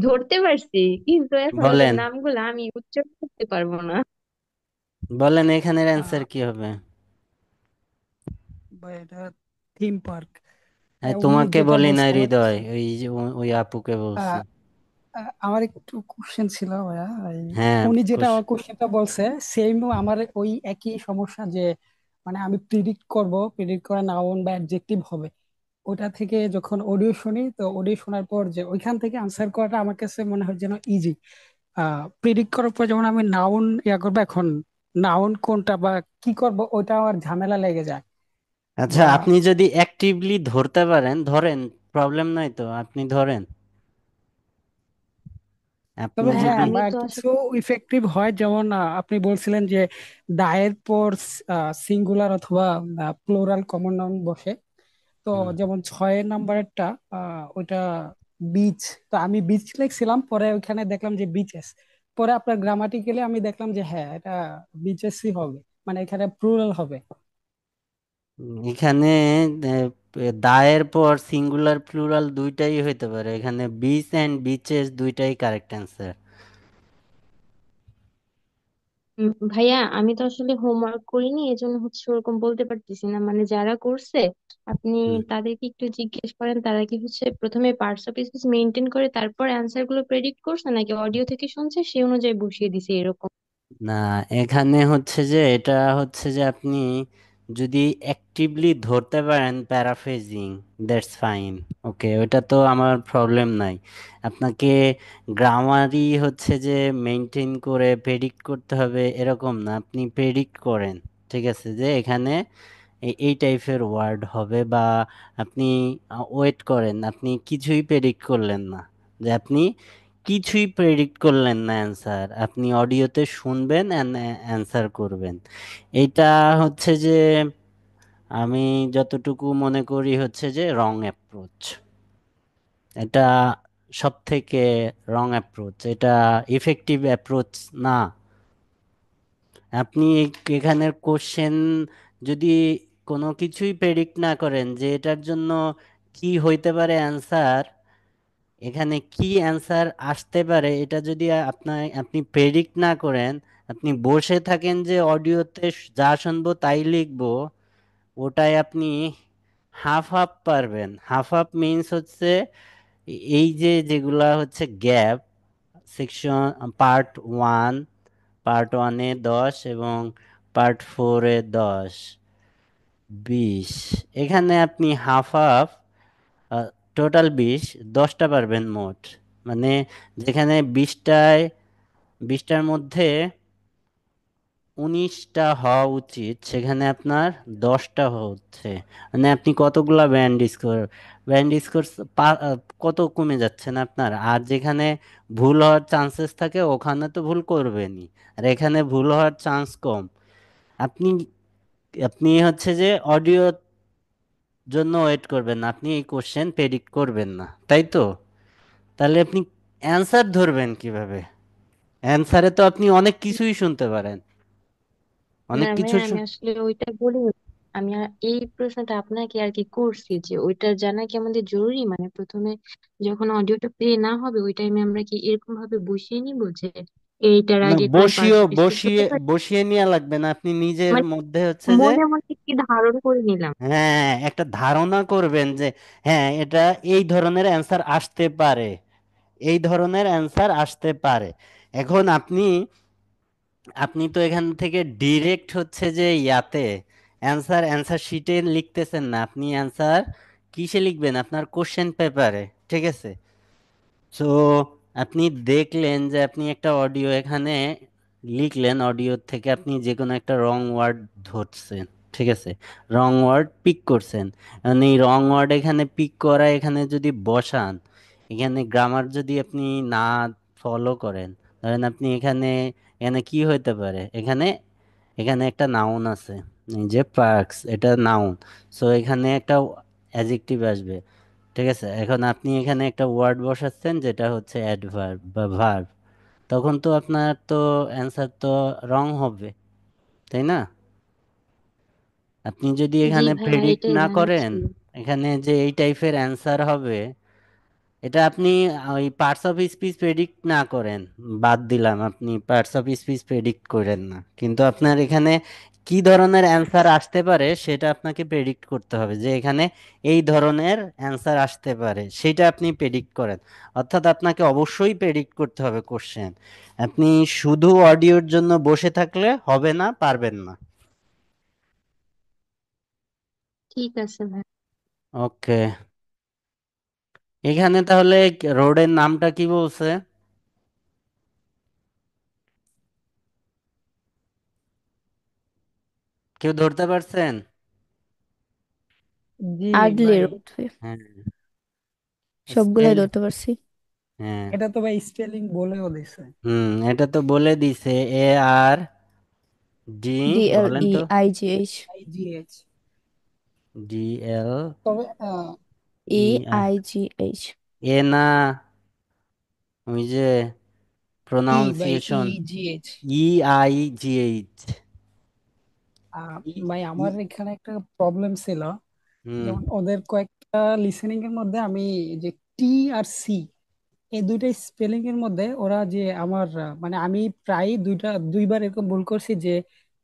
ধরতে পারছি, কিন্তু এখন ওদের
বলেন
নামগুলো আমি উচ্চারণ করতে পারবো না।
বলেন এখানের অ্যান্সার
আহ,
কি হবে
বা এটা থিম পার্ক। উনি
তোমাকে
যেটা
বলি
বলছে
না
আমার
হৃদয় ওই যে ওই আপুকে বলছি
আহ, আমার একটু কোশ্চেন ছিল ভাইয়া।
হ্যাঁ
উনি যেটা আমার কোশ্চেনটা বলছে সেম আমার ওই একই সমস্যা, যে মানে আমি প্রিডিক্ট করে নাউন বা অ্যাডজেক্টিভ হবে, ওটা থেকে যখন অডিও শুনি, তো অডিও শোনার পর যে ওইখান থেকে আনসার করাটা আমার কাছে মনে হয় যেন ইজি। প্রিডিক্ট করার পর যখন আমি নাউন করবো, এখন নাউন কোনটা বা কি করব ওইটা আমার ঝামেলা লেগে যায়।
আচ্ছা
বা
আপনি যদি অ্যাক্টিভলি ধরতে পারেন ধরেন প্রবলেম নাই তো আপনি ধরেন আপনি
তবে
ভাইয়া
হ্যাঁ,
যদি
আমি
বা
তো
কিছু
আসলে
ইফেক্টিভ হয়, যেমন আপনি বলছিলেন যে দায়ের পর সিঙ্গুলার অথবা প্লোরাল কমন নাউন বসে। তো
হুম,
যেমন 6 নাম্বারেরটা ওইটা বিচ, তো আমি বিচ লিখছিলাম, পরে ওইখানে দেখলাম যে বিচেস, পরে আপনার গ্রামাটিক্যালি আমি দেখলাম যে হ্যাঁ এটা বিচেসই হবে, মানে এখানে প্লুরাল হবে।
এখানে দায়ের পর সিঙ্গুলার প্লুরাল দুইটাই হইতে পারে এখানে বিচ এন্ড বিচেস দুইটাই কারেক্ট অ্যান্সার
ভাইয়া আমি তো আসলে হোমওয়ার্ক করিনি, এজন্য হচ্ছে ওরকম বলতে পারতেছি না। মানে যারা করছে আপনি তাদেরকে একটু জিজ্ঞেস করেন, তারা কি হচ্ছে প্রথমে পার্টস অফ স্পিচ মেনটেন করে তারপর অ্যান্সার গুলো প্রেডিক্ট করছে, নাকি অডিও থেকে শুনছে সেই অনুযায়ী বসিয়ে দিছে এরকম?
না এখানে হচ্ছে যে এটা হচ্ছে যে আপনি যদি অ্যাক্টিভলি ধরতে পারেন প্যারাফ্রেজিং দ্যাটস ফাইন ওকে ওটা তো আমার প্রবলেম নাই আপনাকে গ্রামারই হচ্ছে যে মেনটেন করে প্রেডিক্ট করতে হবে এরকম না আপনি প্রেডিক্ট করেন ঠিক আছে যে এখানে এই টাইপের ওয়ার্ড হবে, বা আপনি ওয়েট করেন, আপনি কিছুই প্রেডিক্ট করলেন না, যে আপনি কিছুই প্রেডিক্ট করলেন না অ্যান্সার, আপনি অডিওতে শুনবেন অ্যান্সার করবেন। এইটা হচ্ছে যে আমি যতটুকু মনে করি হচ্ছে যে রং অ্যাপ্রোচ। এটা সব থেকে রং অ্যাপ্রোচ, এটা ইফেক্টিভ অ্যাপ্রোচ না। আপনি এখানের কোশ্চেন যদি কোনো কিছুই প্রেডিক্ট না করেন যে এটার জন্য কি হইতে পারে অ্যান্সার, এখানে কি অ্যান্সার আসতে পারে, এটা যদি আপনি প্রেডিক্ট না করেন, আপনি বসে থাকেন যে অডিওতে যা শুনবো তাই লিখবো, ওটাই আপনি হাফ হাফ পারবেন। হাফ হাফ মিনস হচ্ছে এই যে যেগুলা হচ্ছে গ্যাপ, সেকশন পার্ট 1, পার্ট 1-এ 10 এবং পার্ট 4-এ 10, 20, এখানে আপনি হাফ হাফ, টোটাল 10টা পারবেন মোট। মানে যেখানে 20টার মধ্যে 19টা হওয়া উচিত, সেখানে আপনার 10টা হচ্ছে। মানে আপনি কতগুলা ব্যান্ড স্কোর কত কমে যাচ্ছে না আপনার। আর যেখানে ভুল হওয়ার চান্সেস থাকে ওখানে তো ভুল করবেনই, আর এখানে ভুল হওয়ার চান্স কম। আপনি আপনি হচ্ছে যে অডিওর জন্য ওয়েট করবেন না, আপনি এই কোশ্চেন প্রেডিক্ট করবেন না, তাই তো? তাহলে আপনি অ্যান্সার ধরবেন কিভাবে? অ্যান্সারে তো আপনি অনেক কিছুই শুনতে পারেন,
না
অনেক
ভাই,
কিছু
আমি আসলে ওইটা বলি। আমি এই প্রশ্নটা আপনাকে আর কি করছি যে ওইটা জানা কি আমাদের জরুরি, মানে প্রথমে যখন অডিওটা প্লে না হবে ওই টাইমে আমরা কি এরকম ভাবে বসিয়ে নিব যে এইটার
না,
আগে কোন পার্ট
বসিয়ে
স্কিপ
বসিয়ে
করতে পারি,
বসিয়ে নেওয়া লাগবে না, আপনি নিজের
মানে
মধ্যে হচ্ছে যে
মনে মনে কি ধারণ করে নিলাম।
হ্যাঁ একটা ধারণা করবেন যে হ্যাঁ এটা এই ধরনের অ্যান্সার আসতে পারে, এই ধরনের অ্যান্সার আসতে পারে। এখন আপনি আপনি তো এখান থেকে ডিরেক্ট হচ্ছে যে ইয়াতে অ্যান্সার শিটে লিখতেছেন না, আপনি অ্যান্সার কিসে লিখবেন? আপনার কোশ্চেন পেপারে, ঠিক আছে? সো আপনি দেখলেন যে আপনি একটা অডিও এখানে লিখলেন, অডিও থেকে আপনি যে কোনো একটা রং ওয়ার্ড ধরছেন, ঠিক আছে? রং ওয়ার্ড পিক করছেন। এখন এই রং ওয়ার্ড এখানে পিক করা, এখানে যদি বসান, এখানে গ্রামার যদি আপনি না ফলো করেন, ধরেন আপনি এখানে এখানে কি হইতে পারে, এখানে এখানে একটা নাউন আছে, এই যে পার্কস, এটা নাউন। সো এখানে একটা অ্যাডজেক্টিভ আসবে, ঠিক আছে? এখন আপনি এখানে একটা ওয়ার্ড বসাচ্ছেন যেটা হচ্ছে অ্যাডভার্ব বা ভার্ব, তখন তো আপনার তো অ্যান্সার তো রং হবে, তাই না? আপনি যদি
জি
এখানে
ভাইয়া,
প্রেডিক্ট
এটাই
না করেন
জানাচ্ছি।
এখানে যে এই টাইপের অ্যান্সার হবে, এটা আপনি ওই পার্টস অফ স্পিচ প্রেডিক্ট না করেন, বাদ দিলাম, আপনি পার্টস অফ স্পিচ প্রেডিক্ট করেন না, কিন্তু আপনার এখানে কি ধরনের অ্যান্সার আসতে পারে সেটা আপনাকে প্রেডিক্ট করতে হবে, যে এখানে এই ধরনের অ্যান্সার আসতে পারে সেটা আপনি প্রেডিক্ট করেন। অর্থাৎ আপনাকে অবশ্যই প্রেডিক্ট করতে হবে কোশ্চেন, আপনি শুধু অডিওর জন্য বসে থাকলে হবে না, পারবেন না।
ঠিক আছে ভাই।
ওকে, এখানে তাহলে রোডের নামটা কি বলছে? কেউ ধরতে পারছেন?
জি
আর্লি
ভাই।
রোড।
হ্যাঁ,
সবগুলাই
স্পেল,
ধরতে পারছি।
হ্যাঁ,
এটা তো ভাই স্পেলিং বলেও দিছে।
এটা তো বলে দিছে। ARD, বলেন তো।
DLEIGH।
IGH।
DL
তবে
ই
EIGH।
এ না, ওই যে
ই ভাই,
প্রোনাউন্সিয়েশন,
EGH।
EIGH।
ভাই আমার এখানে একটা প্রবলেম ছিল,
হুম
যেমন ওদের কয়েকটা লিসেনিং এর মধ্যে আমি যে টি আর সি, এই দুইটা স্পেলিং এর মধ্যে ওরা যে আমার মানে আমি প্রায় দুইবার এরকম ভুল করছি যে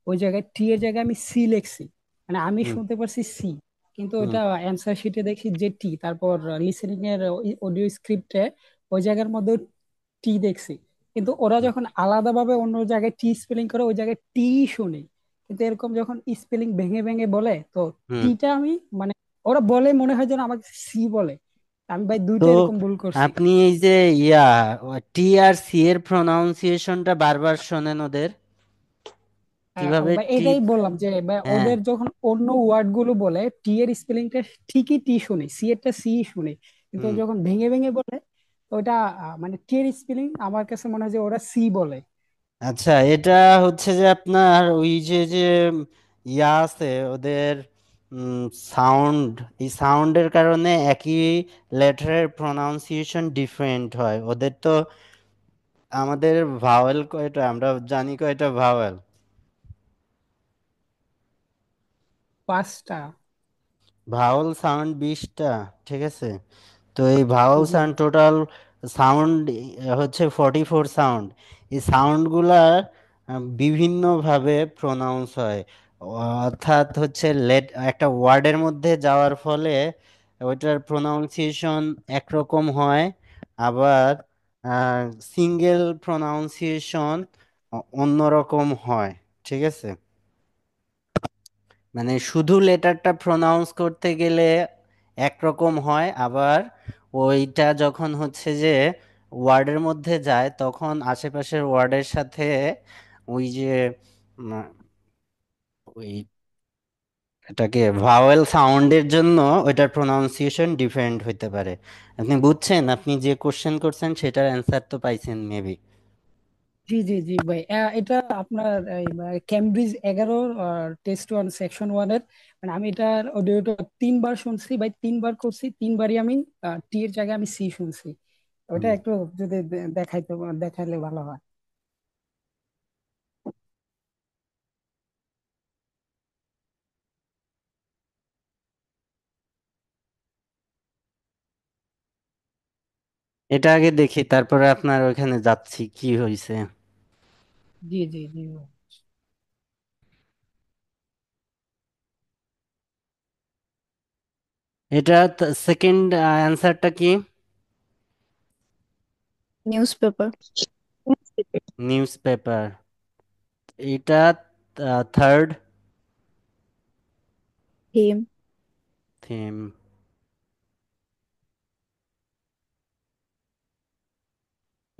ওই জায়গায় টি এর জায়গায় আমি সি লিখছি। মানে আমি
হুম
শুনতে পারছি সি, কিন্তু
হুম
ওটা অ্যান্সার শিটে দেখি যে টি, তারপর লিসেনিং এর অডিও স্ক্রিপ্টে ওই জায়গার মধ্যে টি দেখছি। কিন্তু ওরা যখন আলাদাভাবে অন্য জায়গায় টি স্পেলিং করে ওই জায়গায় টি শুনি, কিন্তু এরকম যখন স্পেলিং ভেঙে ভেঙে বলে তো
হুম।
টিটা আমি মানে ওরা বলে মনে হয় যেন আমাকে সি বলে। আমি ভাই
তো
দুইটা এরকম ভুল করছি।
আপনি এই যে ইয়া টি আর সি এর প্রোনাউন্সিয়েশনটা বারবার শোনেন ওদের, কিভাবে
বা
টি।
এটাই বললাম যে বা
হ্যাঁ।
ওদের যখন অন্য ওয়ার্ড গুলো বলে টি এর স্পেলিংটা ঠিকই টি শুনি, সি এরটা সি শুনি, কিন্তু
হুম।
যখন ভেঙে ভেঙে বলে ওটা মানে টি এর স্পেলিং আমার কাছে মনে হয় যে ওরা সি বলে।
আচ্ছা, এটা হচ্ছে যে আপনার ওই যে ইয়া আছে ওদের সাউন্ড, এই সাউন্ডের কারণে একই লেটারের প্রনাউন্সিয়েশন ডিফারেন্ট হয় ওদের তো। আমাদের ভাওয়েল কয়টা, আমরা জানি কয়টা ভাওয়েল?
পাঁচটা।
ভাওয়েল সাউন্ড 20টা, ঠিক আছে। তো এই ভাওয়েল
জি
সাউন্ড টোটাল সাউন্ড হচ্ছে 44 সাউন্ড। এই সাউন্ডগুলা বিভিন্নভাবে প্রনাউন্স হয়। অর্থাৎ হচ্ছে একটা ওয়ার্ডের মধ্যে যাওয়ার ফলে ওইটার প্রনাউন্সিয়েশন একরকম হয়, আবার সিঙ্গেল প্রনাউন্সিয়েশন অন্যরকম হয়, ঠিক আছে। মানে শুধু লেটারটা প্রনাউন্স করতে গেলে একরকম হয়, আবার ওইটা যখন হচ্ছে যে ওয়ার্ডের মধ্যে যায় তখন আশেপাশের ওয়ার্ডের সাথে ওই যে উম, ওই এটাকে ভাওয়েল সাউন্ডের জন্য ওইটার প্রনাউন্সিয়েশন ডিফারেন্ট হইতে পারে। আপনি বুঝছেন? আপনি যে কোশ্চেন করছেন সেটার অ্যান্সার তো পাইছেন মেবি।
জি জি জি ভাই, এটা আপনার এই ক্যামব্রিজ 11 টেস্ট ওয়ান সেকশন ওয়ানের, মানে আমি এটার অডিওটা 3বার শুনছি ভাই, 3বার করছি, 3বারই আমি টি এর জায়গায় আমি সি শুনছি। ওটা
হুম।
একটু যদি দেখাইলে ভালো হয়।
এটা আগে দেখি, তারপরে আপনার ওইখানে যাচ্ছি কি হয়েছে।
জি জি জি ভাই।
এটা সেকেন্ড অ্যান্সারটা কি?
News paper.
News paper. এটা থার্ড
থিম।
থিম।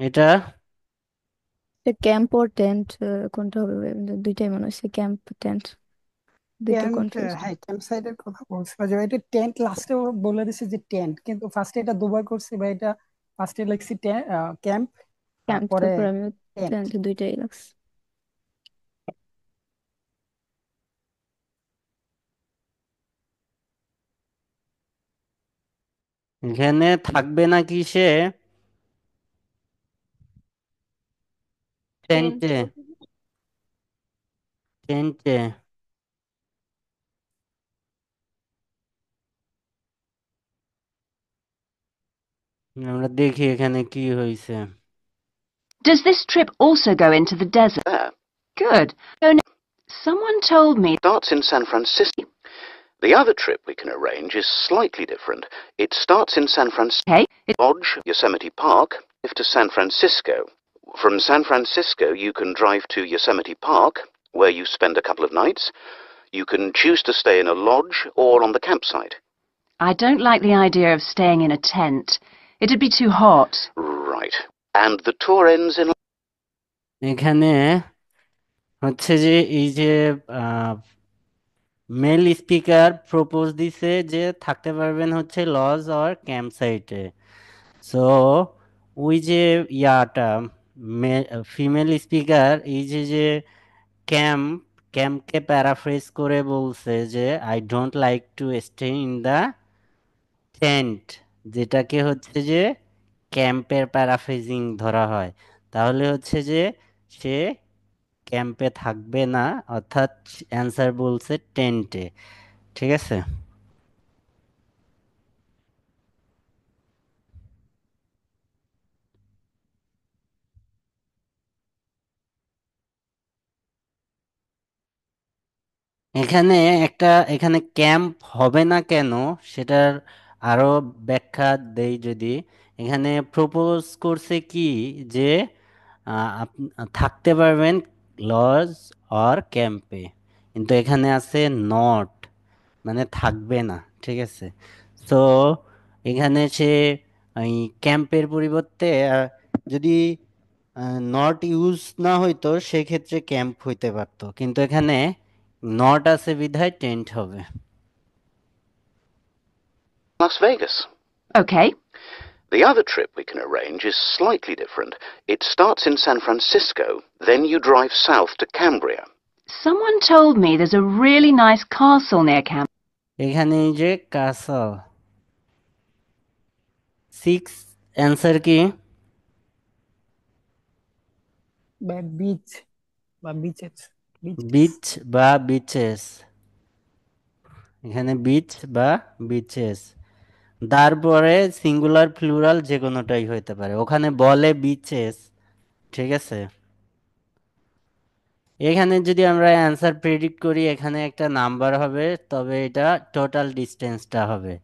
এটা
ক্যাম্প ও টেন্ট, কোনটা হবে ভাই? দুইটাই মনে হচ্ছে ক্যাম্প টেন্ট, দুইটা
টেন্ট,
কনফিউজ।
হ্যাঁ ক্যাম্প সাইটের কথা বলছি যে এটা টেন্ট, লাস্টে বলে দিছে যে টেন্ট, কিন্তু ফার্স্টে এটা দুবার করছি বা এটা ফার্স্টে লিখছি ক্যাম্প,
ক্যাম্প,
তারপরে
তারপর আমি
টেন্ট।
টেন্ট, দুইটাই লাগছে।
এখানে থাকবে না কি সে টেন্টে? টেন্টে। আমরা দেখি এখানে কি হয়েছে।
Does this trip also go into the desert?
There.
Good. Oh, no. Someone told me.
Starts in San Francisco. The other trip we can arrange is slightly different. It starts in San Francisco.
Okay.
Lodge, Yosemite Park, if to San Francisco. From San Francisco, you can drive to Yosemite Park, where you spend a couple of nights. You can choose to stay in a lodge or on the campsite.
I don't like the idea of staying in a tent. It'd be too hot.
Right. And the tour ends in...
এখানে হচ্ছে যে এই যে mail speaker propose দিছে যে থাকতে পারবেন হচ্ছে লজ অর ক্যাম্প সাইটে। সো ওই যে ইয়াটা ফিমেল স্পিকার এই যে ক্যাম্প, ক্যাম্পকে প্যারাফ্রেজ করে বলছে যে I don't like to stay in the tent, যেটাকে হচ্ছে যে ক্যাম্পের প্যারাফ্রেজিং ধরা হয়। তাহলে হচ্ছে যে সে ক্যাম্পে থাকবে না, অর্থাৎ অ্যান্সার বলছে টেন্টে, ঠিক আছে। এখানে এখানে ক্যাম্প হবে না কেন সেটার আরো ব্যাখ্যা দেই যদি। এখানে প্রপোজ করছে কি যে থাকতে পারবেন লজ অর ক্যাম্পে, কিন্তু এখানে আছে নট, মানে থাকবে না, ঠিক আছে। তো এখানে সে ওই ক্যাম্পের পরিবর্তে যদি নট ইউজ না হইতো সেক্ষেত্রে ক্যাম্প হইতে পারতো, কিন্তু এখানে নট আছে বিধায় টেন্ট হবে।
Las Vegas.
Okay.
The other trip we can arrange is slightly different. It starts in San Francisco, then you drive south to Cambria.
Someone told me there's a really nice castle near Cam.
এখানে এই যে castle, 6 answer কি?
Beach বা bitches,
beach বা bitches, এখানে beach বা bitches, তারপরে singular plural যে কোনোটাই হইতে পারে, ওখানে বলে বিচেস, ঠিক আছে। এখানে যদি আমরা অ্যান্সার প্রেডিক্ট করি এখানে একটা নাম্বার হবে, তবে এটা টোটাল ডিস্টেন্সটা হবে।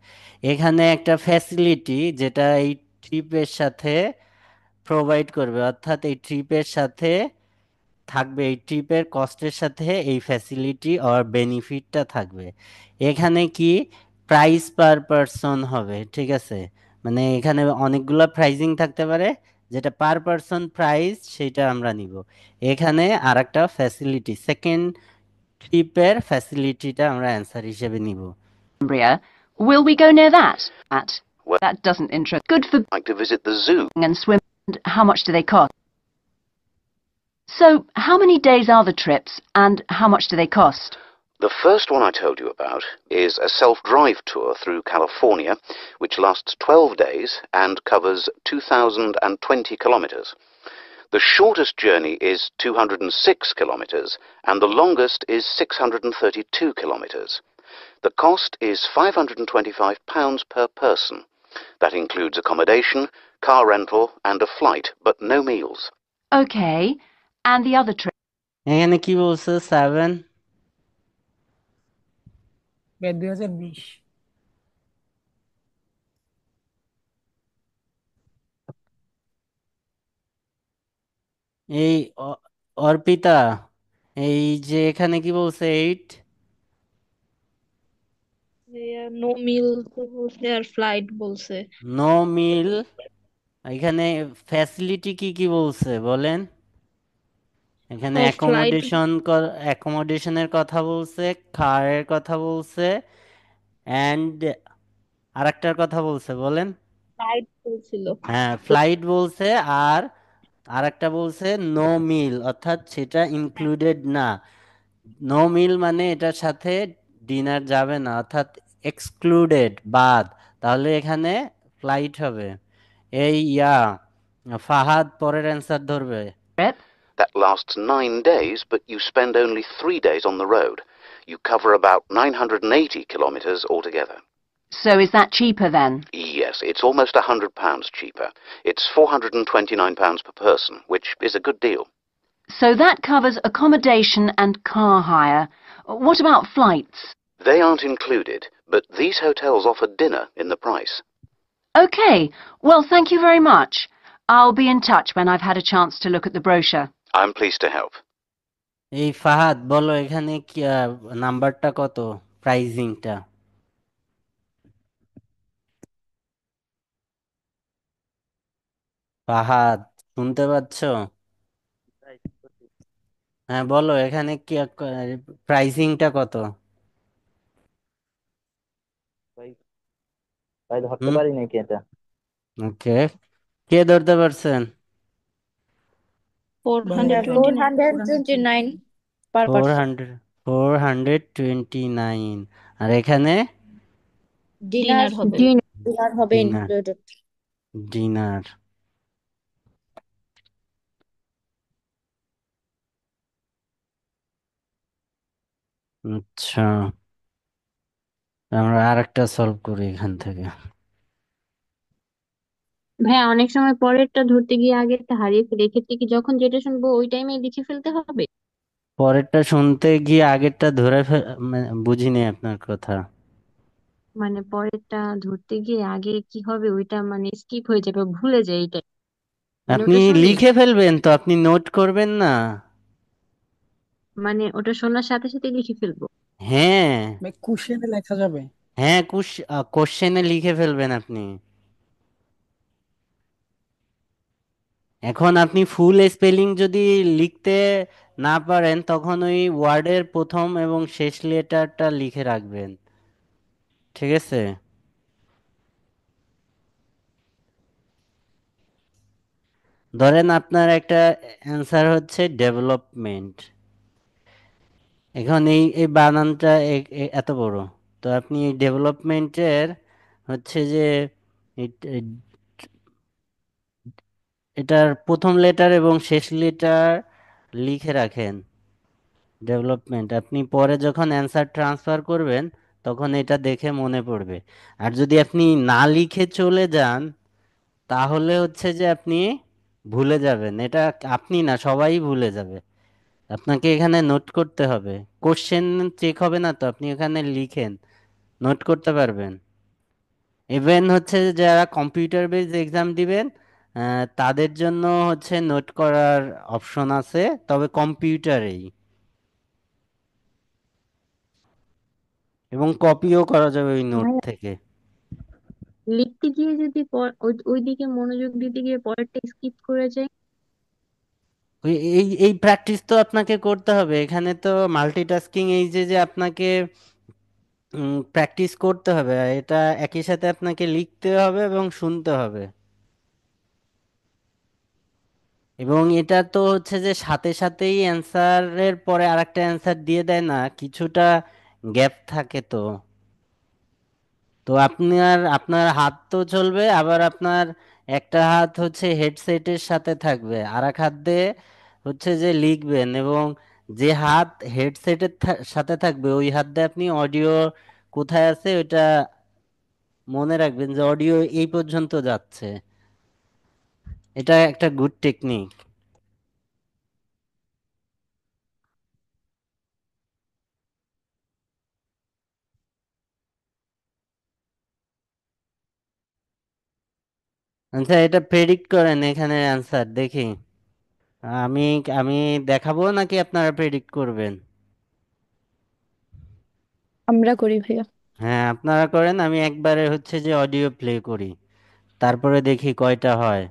এখানে একটা ফ্যাসিলিটি যেটা এই ট্রিপের সাথে প্রোভাইড করবে, অর্থাৎ এই ট্রিপের সাথে থাকবে, এই ট্রিপের কস্টের সাথে এই ফ্যাসিলিটি অর বেনিফিটটা থাকবে। এখানে কি প্রাইস পার পারসন হবে, ঠিক আছে, মানে এখানে অনেকগুলো প্রাইজিং থাকতে পারে, যেটা পার পারসন প্রাইস সেটা আমরা নিব। এখানে আর একটা ফ্যাসিলিটি, সেকেন্ড ট্রিপের ফ্যাসিলিটিটা আমরা অ্যান্সার হিসেবে নিব।
Cambria. Will we go near that?
Well,
That doesn't interest. Good for
like to visit the zoo.
and swim. And how much do they cost? So, how many days are the trips, and how much do they cost?
The first one I told you about is a self-drive tour through California, which lasts 12 days and covers 2,020 kilometers. The shortest journey is 206 kilometers, and the longest is 632 kilometers. The cost is £525 per person. That includes accommodation, car rental, and a flight, but no meals.
Okay. And the other trip?
এখানে কি বলছে? 7
2020।
এই অর্পিতা, এই যে এখানে কি বলছে 8?
No মিল বলছে আর ফ্লাইট বলছে।
নো মিল, এখানে ফ্যাসিলিটি কি কি বলছে বলেন? এখানে
ও ফ্লাইট
অ্যাকোমোডেশনের কথা বলছে, কারের কথা বলছে, অ্যান্ড আরেকটার কথা বলছে বলেন।
ফ্লাইট বলছিল।
হ্যাঁ, ফ্লাইট বলছে, আর আরেকটা বলছে নো মিল, অর্থাৎ সেটা ইনক্লুডেড না। নো মিল মানে এটার সাথে ডিনার যাবে না, অর্থাৎ এক্সক্লুডেড, বাদ, তাহলে এখানে ফ্লাইট হবে। এই ফাহাদ পরের অ্যান্সার ধরবে।
That lasts 9 days, but you spend only 3 days on the road. You cover about 980 kilometers altogether.
So is that cheaper then?
Yes, it's almost £100 cheaper. It's £429 per person, which is a good deal.
So that covers accommodation and car hire. What about flights?
They aren't included, but these hotels offer dinner in the price.
Okay. Well, thank you very much. I'll be in touch when I've had a chance to look at the brochure.
I'm pleased to help.
এই ফাহাদ বলো এখানে কি নাম্বারটা কত, প্রাইজিংটা? ফাহাদ শুনতে পাচ্ছ? হ্যাঁ বলো এখানে কি প্রাইসিংটা কত?
ভাই ধরতে
হুম,
পারি নাকি এটা?
ওকে, কে ধরতে পারছেন?
429 পার
ফোর
পারসন।
হান্ড্রেড 429। আর এখানে
ডিনার হবে, ডিনার হবে
ডিনার,
ইনক্লুডেড।
ডিনার, আচ্ছা, আমরা আরেকটা সলভ করি এখান থেকে।
ভাইয়া অনেক সময় পরেরটা ধরতে গিয়ে আগেরটা হারিয়ে ফেলে, এক্ষেত্রে কি যখন যেটা শুনবো ওই টাইমে লিখে ফেলতে হবে?
পরেরটা শুনতে গিয়ে আগেরটা ধরে বুঝিনি আপনার কথা।
মানে পরেরটা ধরতে গিয়ে আগে কি হবে ওইটা মানে স্কিপ হয়ে যাবে, ভুলে যাই এটা, মানে
আপনি
ওটা শুনলে
লিখে ফেলবেন তো, আপনি নোট করবেন না?
মানে ওটা শোনার সাথে সাথে লিখে ফেলবো।
হ্যাঁ,
কোশ্চেনে লেখা যাবে।
হ্যাঁ, কোশ্চেনে লিখে ফেলবেন আপনি। এখন আপনি ফুল স্পেলিং যদি লিখতে না পারেন তখন ওই ওয়ার্ডের প্রথম এবং শেষ লেটারটা লিখে রাখবেন, ঠিক আছে? ধরেন আপনার একটা অ্যান্সার হচ্ছে ডেভেলপমেন্ট। এখন এই এই বানানটা এত বড়, তো আপনি এই ডেভেলপমেন্টের হচ্ছে যে এটার প্রথম লেটার এবং শেষ লেটার লিখে রাখেন ডেভেলপমেন্ট। আপনি পরে যখন অ্যান্সার ট্রান্সফার করবেন তখন এটা দেখে মনে পড়বে। আর যদি আপনি না লিখে চলে যান তাহলে হচ্ছে যে আপনি ভুলে যাবেন, এটা আপনি না সবাই ভুলে যাবে। আপনাকে এখানে নোট করতে হবে, কোশ্চেন চেক হবে না তো, আপনি এখানে লিখেন, নোট করতে পারবেন। ইভেন হচ্ছে যে যারা কম্পিউটার বেসড এক্সাম দিবেন তাদের জন্য হচ্ছে নোট করার অপশন আছে, তবে কম্পিউটারেই, এবং কপিও করা যাবে ওই নোট
ভাইয়া,
থেকে।
লিখতে গিয়ে যদি ওইদিকে মনোযোগ দিতে গিয়ে পরেরটা স্কিপ করে যাই।
ওই এই এই প্র্যাকটিস তো আপনাকে করতে হবে, এখানে তো মাল্টিটাস্কিং, এই যে যে আপনাকে প্র্যাকটিস করতে হবে, আর এটা একই সাথে আপনাকে লিখতে হবে এবং শুনতে হবে। এবং এটা তো হচ্ছে যে সাথে সাথেই অ্যান্সারের পরে আরেকটা অ্যান্সার দিয়ে দেয় না, কিছুটা গ্যাপ থাকে। তো তো আপনার আপনার হাত তো চলবে, আবার আপনার একটা হাত হচ্ছে হেডসেটের সাথে থাকবে, আর এক হাত দিয়ে হচ্ছে যে লিখবেন, এবং যে হাত হেডসেটের সাথে থাকবে ওই হাত দিয়ে আপনি অডিও কোথায় আছে ওইটা মনে রাখবেন যে অডিও এই পর্যন্ত যাচ্ছে। এটা একটা গুড টেকনিক। আচ্ছা, এটা প্রেডিক্ট করেন এখানে অ্যান্সার দেখি। আমি আমি দেখাবো নাকি আপনারা প্রেডিক্ট করবেন?
আমরা করি ভাইয়া।
হ্যাঁ, আপনারা করেন, আমি একবারে হচ্ছে যে অডিও প্লে করি, তারপরে দেখি কয়টা হয়।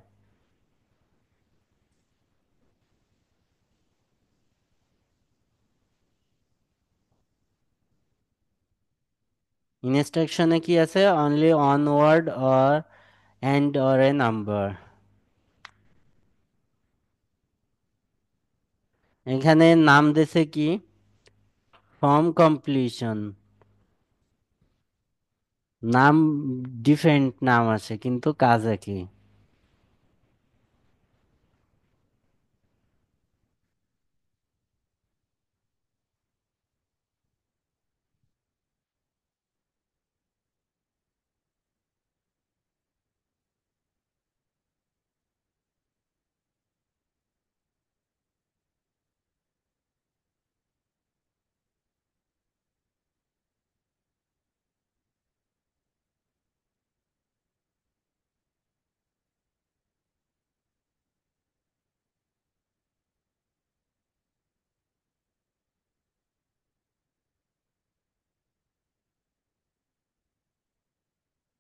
ইনস্ট্রাকশনে কি আছে? Only one word or and or a number. এখানে নাম দিছে কি? Form completion. নাম ডিফারেন্ট নাম আছে কিন্তু কাজ একই।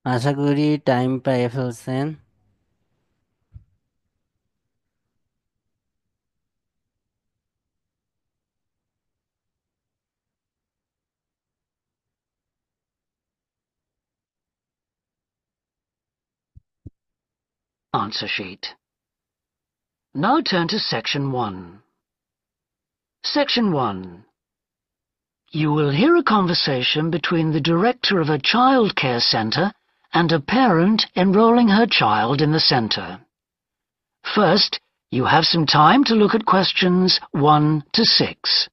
আশা করি টাইম পেয়ে ফেলছেন।
Answer sheet. Now turn to Section 1. Section 1. You will hear a conversation between the director of a child care centre and a parent enrolling her child in the centre. First, you have some time to look at questions 1 to 6.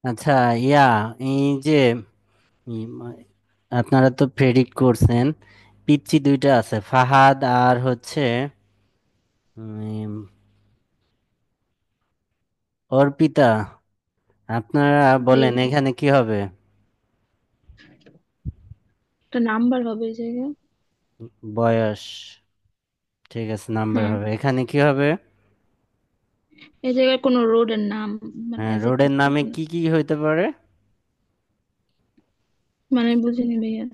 আচ্ছা, ইয়া, এই যে আপনারা তো predict করছেন, পিচ্চি দুইটা আছে, ফাহাদ আর হচ্ছে উম, অর্পিতা। আপনারা বলেন এখানে কি হবে?
একটা নাম্বার হবে এই জায়গায়।
বয়স, ঠিক আছে, নাম্বার
হ্যাঁ,
হবে। এখানে কি হবে?
এই জায়গায় কোনো রোডের নাম, মানে
হ্যাঁ,
অ্যাডজেক্টিভ
রোডের নামে
হবে না।
কি কি হইতে পারে?
মানে বুঝিনি ভাইয়া।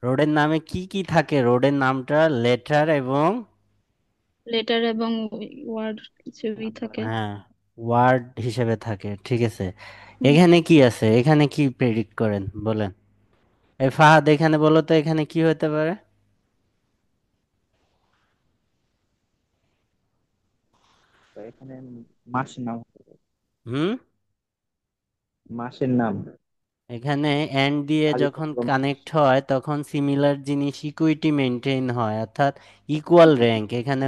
রোডের নামে কি কি থাকে? রোডের নামটা লেটার এবং
লেটার এবং ওয়ার্ড কিছুই থাকে।
হ্যাঁ, ওয়ার্ড হিসেবে থাকে, ঠিক আছে।
হুম।
এখানে কি আছে? এখানে কি প্রেডিক্ট করেন বলেন? এই ফাহাদ, এখানে বলো তো এখানে কি হতে পারে?
তো এখানে মাসের নাম,
হুম,
মাসের নাম
এখানে এন্ড দিয়ে যখন
তারিখ
কানেক্ট হয় তখন সিমিলার জিনিস ইকুইটি মেনটেন হয়, অর্থাৎ ইকুয়াল র্যাঙ্ক। এখানে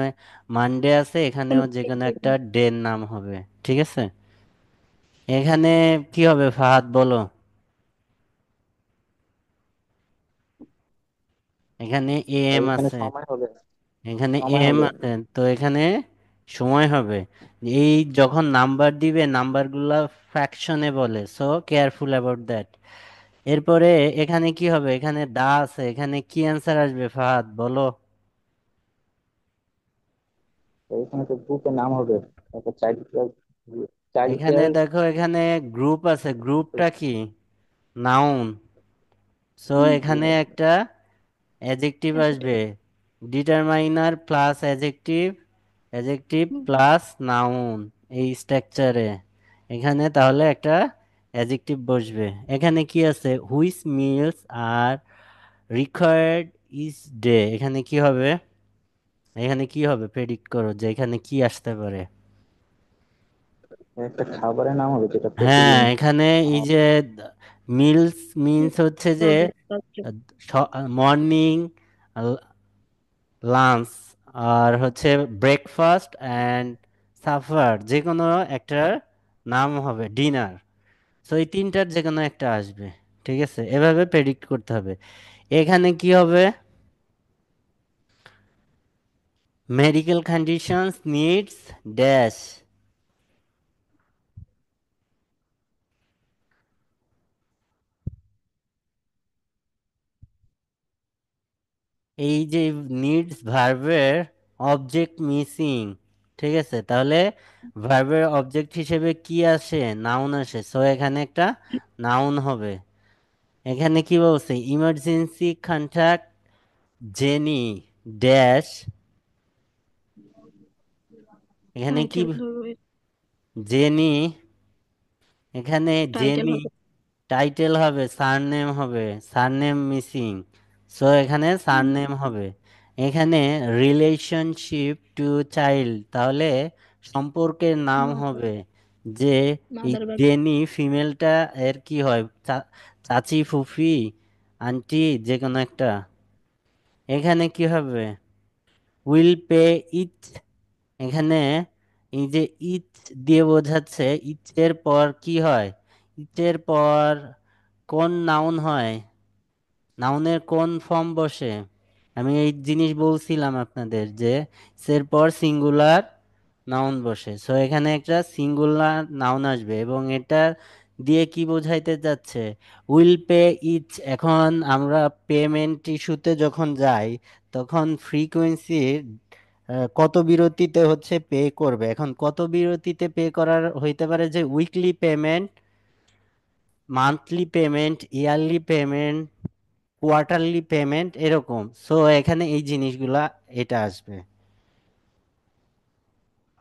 মানডে আছে, এখানেও যে কোনো একটা ডে এর নাম হবে, ঠিক আছে। এখানে কি হবে ফাহাদ বলো? এখানে এম
এখানে
আছে,
সময় হবে,
এখানে
সময়
এম
হবে।
আছে, তো এখানে সময় হবে। এই যখন নাম্বার দিবে, নাম্বারগুলা ফ্র্যাকশনে বলে, সো কেয়ারফুল অ্যাবাউট দ্যাট। এরপরে এখানে কি হবে? এখানে দা আছে, এখানে কি অ্যান্সার আসবে ফাহাদ বলো?
তো এখানে তো গ্রুপের নাম হবে, তারপর চাইল্ড কেয়ার, চাইল্ড
এখানে
কেয়ার।
দেখো, এখানে গ্রুপ আছে, গ্রুপটা কি? নাউন। সো এখানে একটা অ্যাডজেক্টিভ আসবে, determiner plus adjective, adjective plus noun, এই স্ট্রাকচারে। এখানে তাহলে একটা অ্যাডজেক্টিভ বসবে। এখানে কি আছে? Which meals are required each day. এখানে কি হবে? এখানে কি হবে প্রেডিক্ট করো যে এখানে কি আসতে পারে?
একটা খাবারের নাম হবে যেটা
হ্যাঁ,
প্রতিদিন
এখানে এই
আহ,
যে মিলস মিনস হচ্ছে যে মর্নিং, লাঞ্চ, আর হচ্ছে ব্রেকফাস্ট অ্যান্ড সাফার, যে কোনো একটা নাম হবে, ডিনার। সো এই তিনটার যে কোনো একটা আসবে, ঠিক আছে। এভাবে প্রেডিক্ট করতে হবে। এখানে কি হবে? Medical conditions needs dash. এই যে নিডস ভার্বের অবজেক্ট মিসিং, ঠিক আছে। তাহলে ভার্বের অবজেক্ট হিসেবে কি আসে? নাউন আসে, সো এখানে একটা নাউন হবে। এখানে কি বলছে? Emergency contact jenny dash. এখানে কি?
টাইটেল হবে।
জেনি, এখানে
টাইটেল
জেনি
হবে।
টাইটেল হবে, সারনেম হবে, সারনেম মিসিং, সো এখানে সারনেম হবে। এখানে রিলেশনশিপ টু চাইল্ড, তাহলে সম্পর্কের নাম হবে যে এই
মাদার বাড়ি।
জেনি ফিমেলটা এর কি হয়? চাচি, ফুফি, আন্টি, যে কোনো একটা। এখানে কি হবে? Will pay each. এখানে এই যে ইচ দিয়ে বোঝাচ্ছে, ইচের পর কি হয়? ইচের পর কোন নাউন হয়? নাউনের কোন ফর্ম বসে? আমি এই জিনিস বলছিলাম আপনাদের যে এর পর সিঙ্গুলার নাউন বসে, সো এখানে একটা সিঙ্গুলার নাউন আসবে এবং এটা দিয়ে কি বোঝাইতে যাচ্ছে? Will pay each. এখন আমরা পেমেন্ট ইস্যুতে যখন যাই তখন ফ্রিকোয়েন্সির কত বিরতিতে হচ্ছে পে করবে। এখন কত বিরতিতে পে করার হইতে পারে যে weekly payment, monthly payment, yearly payment, quarterly payment, এরকম। সো এখানে এই জিনিসগুলা এটা আসবে।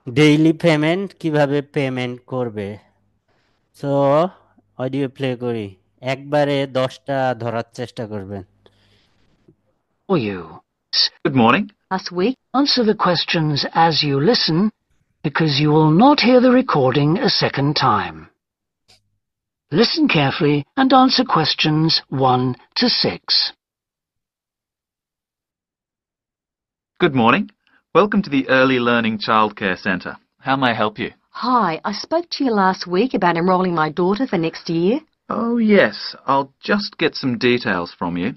ডেইলি পেমেন্ট, কিভাবে পেমেন্ট করবে। সো অডিও প্লে করি, একবারে 10টা ধরার চেষ্টা করবেন।
For you.
Good morning.
Last week.
Answer the questions as you listen, because you will not hear the recording a second time. Listen carefully and answer questions 1 to 6.
Good morning. Welcome to the Early Learning Childcare Centre. How may I help you?
Hi, I spoke to you last week about enrolling my daughter for next year.
Oh, yes. I'll just get some details from you.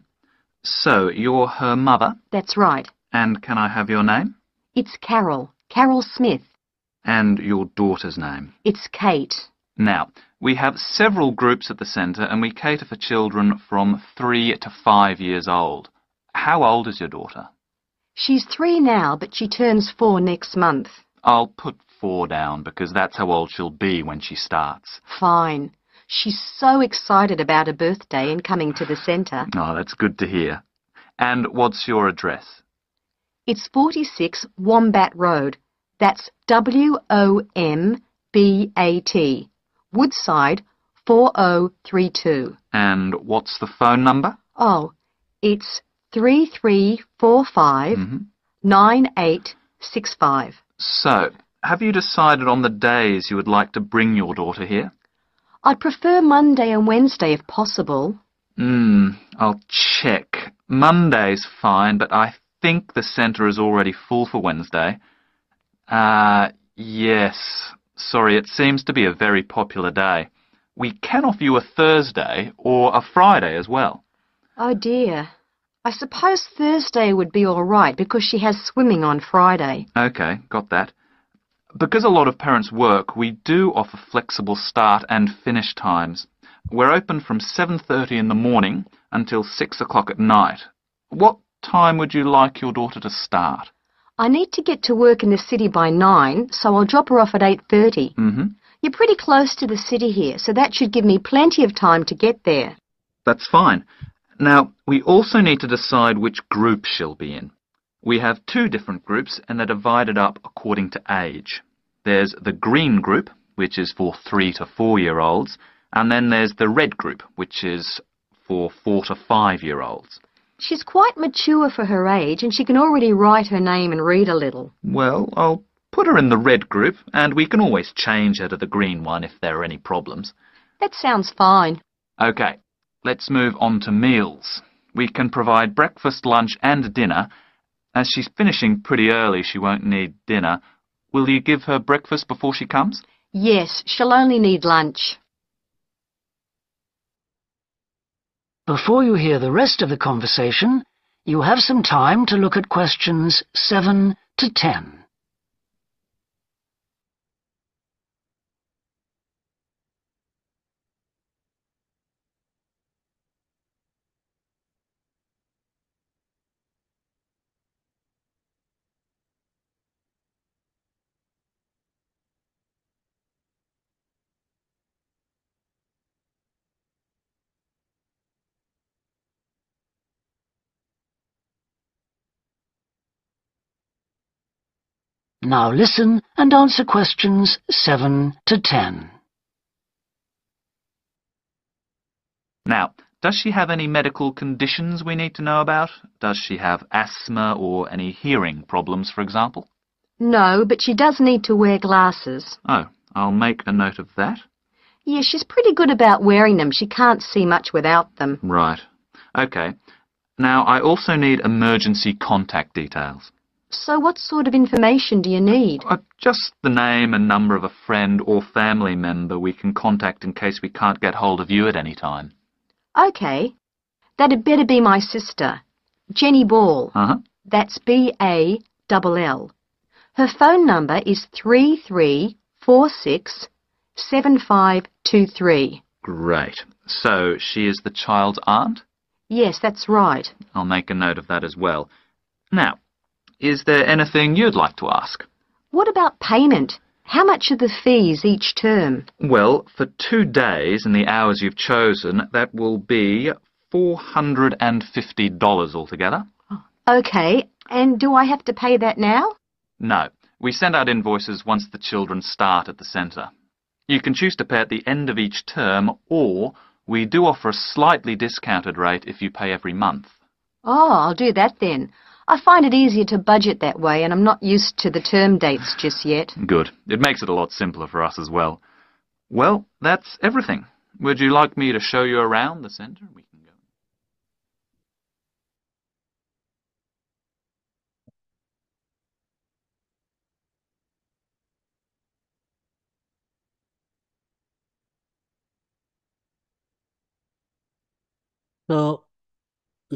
So, you're her mother,
That's right.
and can I have your name?
It's Carol. Carol Smith.
And your daughter's name?
It's Kate.
Now, we have several groups at the centre and we cater for children from 3 to 5 years old. How old is your daughter?
She's 3 now, but she turns 4 next month.
I'll put 4 down because that's how old she'll be when she starts.
Fine. She's so excited about her birthday and coming to the centre.
Oh, that's good to hear. And what's your address?
It's 46 Wombat Road. That's Wombat. Woodside 4032.
And what's the phone number?
Oh, it's 3345 9865.
So, have you decided on the days you would like to bring your daughter here?
I'd prefer Monday and Wednesday if possible.
I'll check. Monday's fine, but I think the centre is already full for Wednesday. Yes. Sorry, it seems to be a very popular day. We can offer you a Thursday or a Friday as well.
Oh dear. I suppose Thursday would be all right because she has swimming on Friday.
Okay, got that. Because a lot of parents work, we do offer flexible start and finish times. We're open from 7:30 in the morning until 6 o'clock at night. What time would you like your daughter to start?
I need to get to work in the city by 9, so I'll drop her off at 8:30. You're pretty close to the city here, so that should give me plenty of time to get there.
That's fine. Now, we also need to decide which group she'll be in. We have 2 different groups and they're divided up according to age. There's the green group, which is for 3 to 4-year-olds, and then there's the red group, which is for 4 to 5-year-olds.
She's quite mature for her age and she can already write her name and read a little.
Well, I'll put her in the red group and we can always change her to the green one if there are any problems.
That sounds fine.
Okay, let's move on to meals. We can provide breakfast, lunch and dinner. As she's finishing pretty early, she won't need dinner. Will you give her breakfast before she comes?
Yes, she'll only need lunch.
Before you hear the rest of the conversation, you have some time to look at questions 7 to 10. Now listen and answer questions 7 to 10.
Now, does she have any medical conditions we need to know about? Does she have asthma or any hearing problems, for example?
No, but she does need to wear glasses.
Oh, I'll make a note of that.
Yeah, she's pretty good about wearing them. She can't see much without them.
Right. Okay. Now, I also need emergency contact details.
So what sort of information do you need?
Just the name and number of a friend or family member we can contact in case we can't get hold of you at any time.
Okay. That'd better be my sister, Jenny Ball. That's Ball. Her phone number is 33467523.
Great. So, she is the child's aunt?
Yes, that's right.
I'll make a note of that as well. Now, is there anything you'd like to ask?
What about payment? How much are the fees each term?
Well, for 2 days and the hours you've chosen, that will be $450 altogether.
Okay, and do I have to pay that now?
No, we send out invoices once the children start at the centre. You can choose to pay at the end of each term, or we do offer a slightly discounted rate if you pay every month.
Oh, I'll do that then. I find it easier to budget that way, and I'm not used to the term dates just yet.
Good. It makes it a lot simpler for us as well. Well, that's everything. Would you like me to show you around the centre? We can go.
তো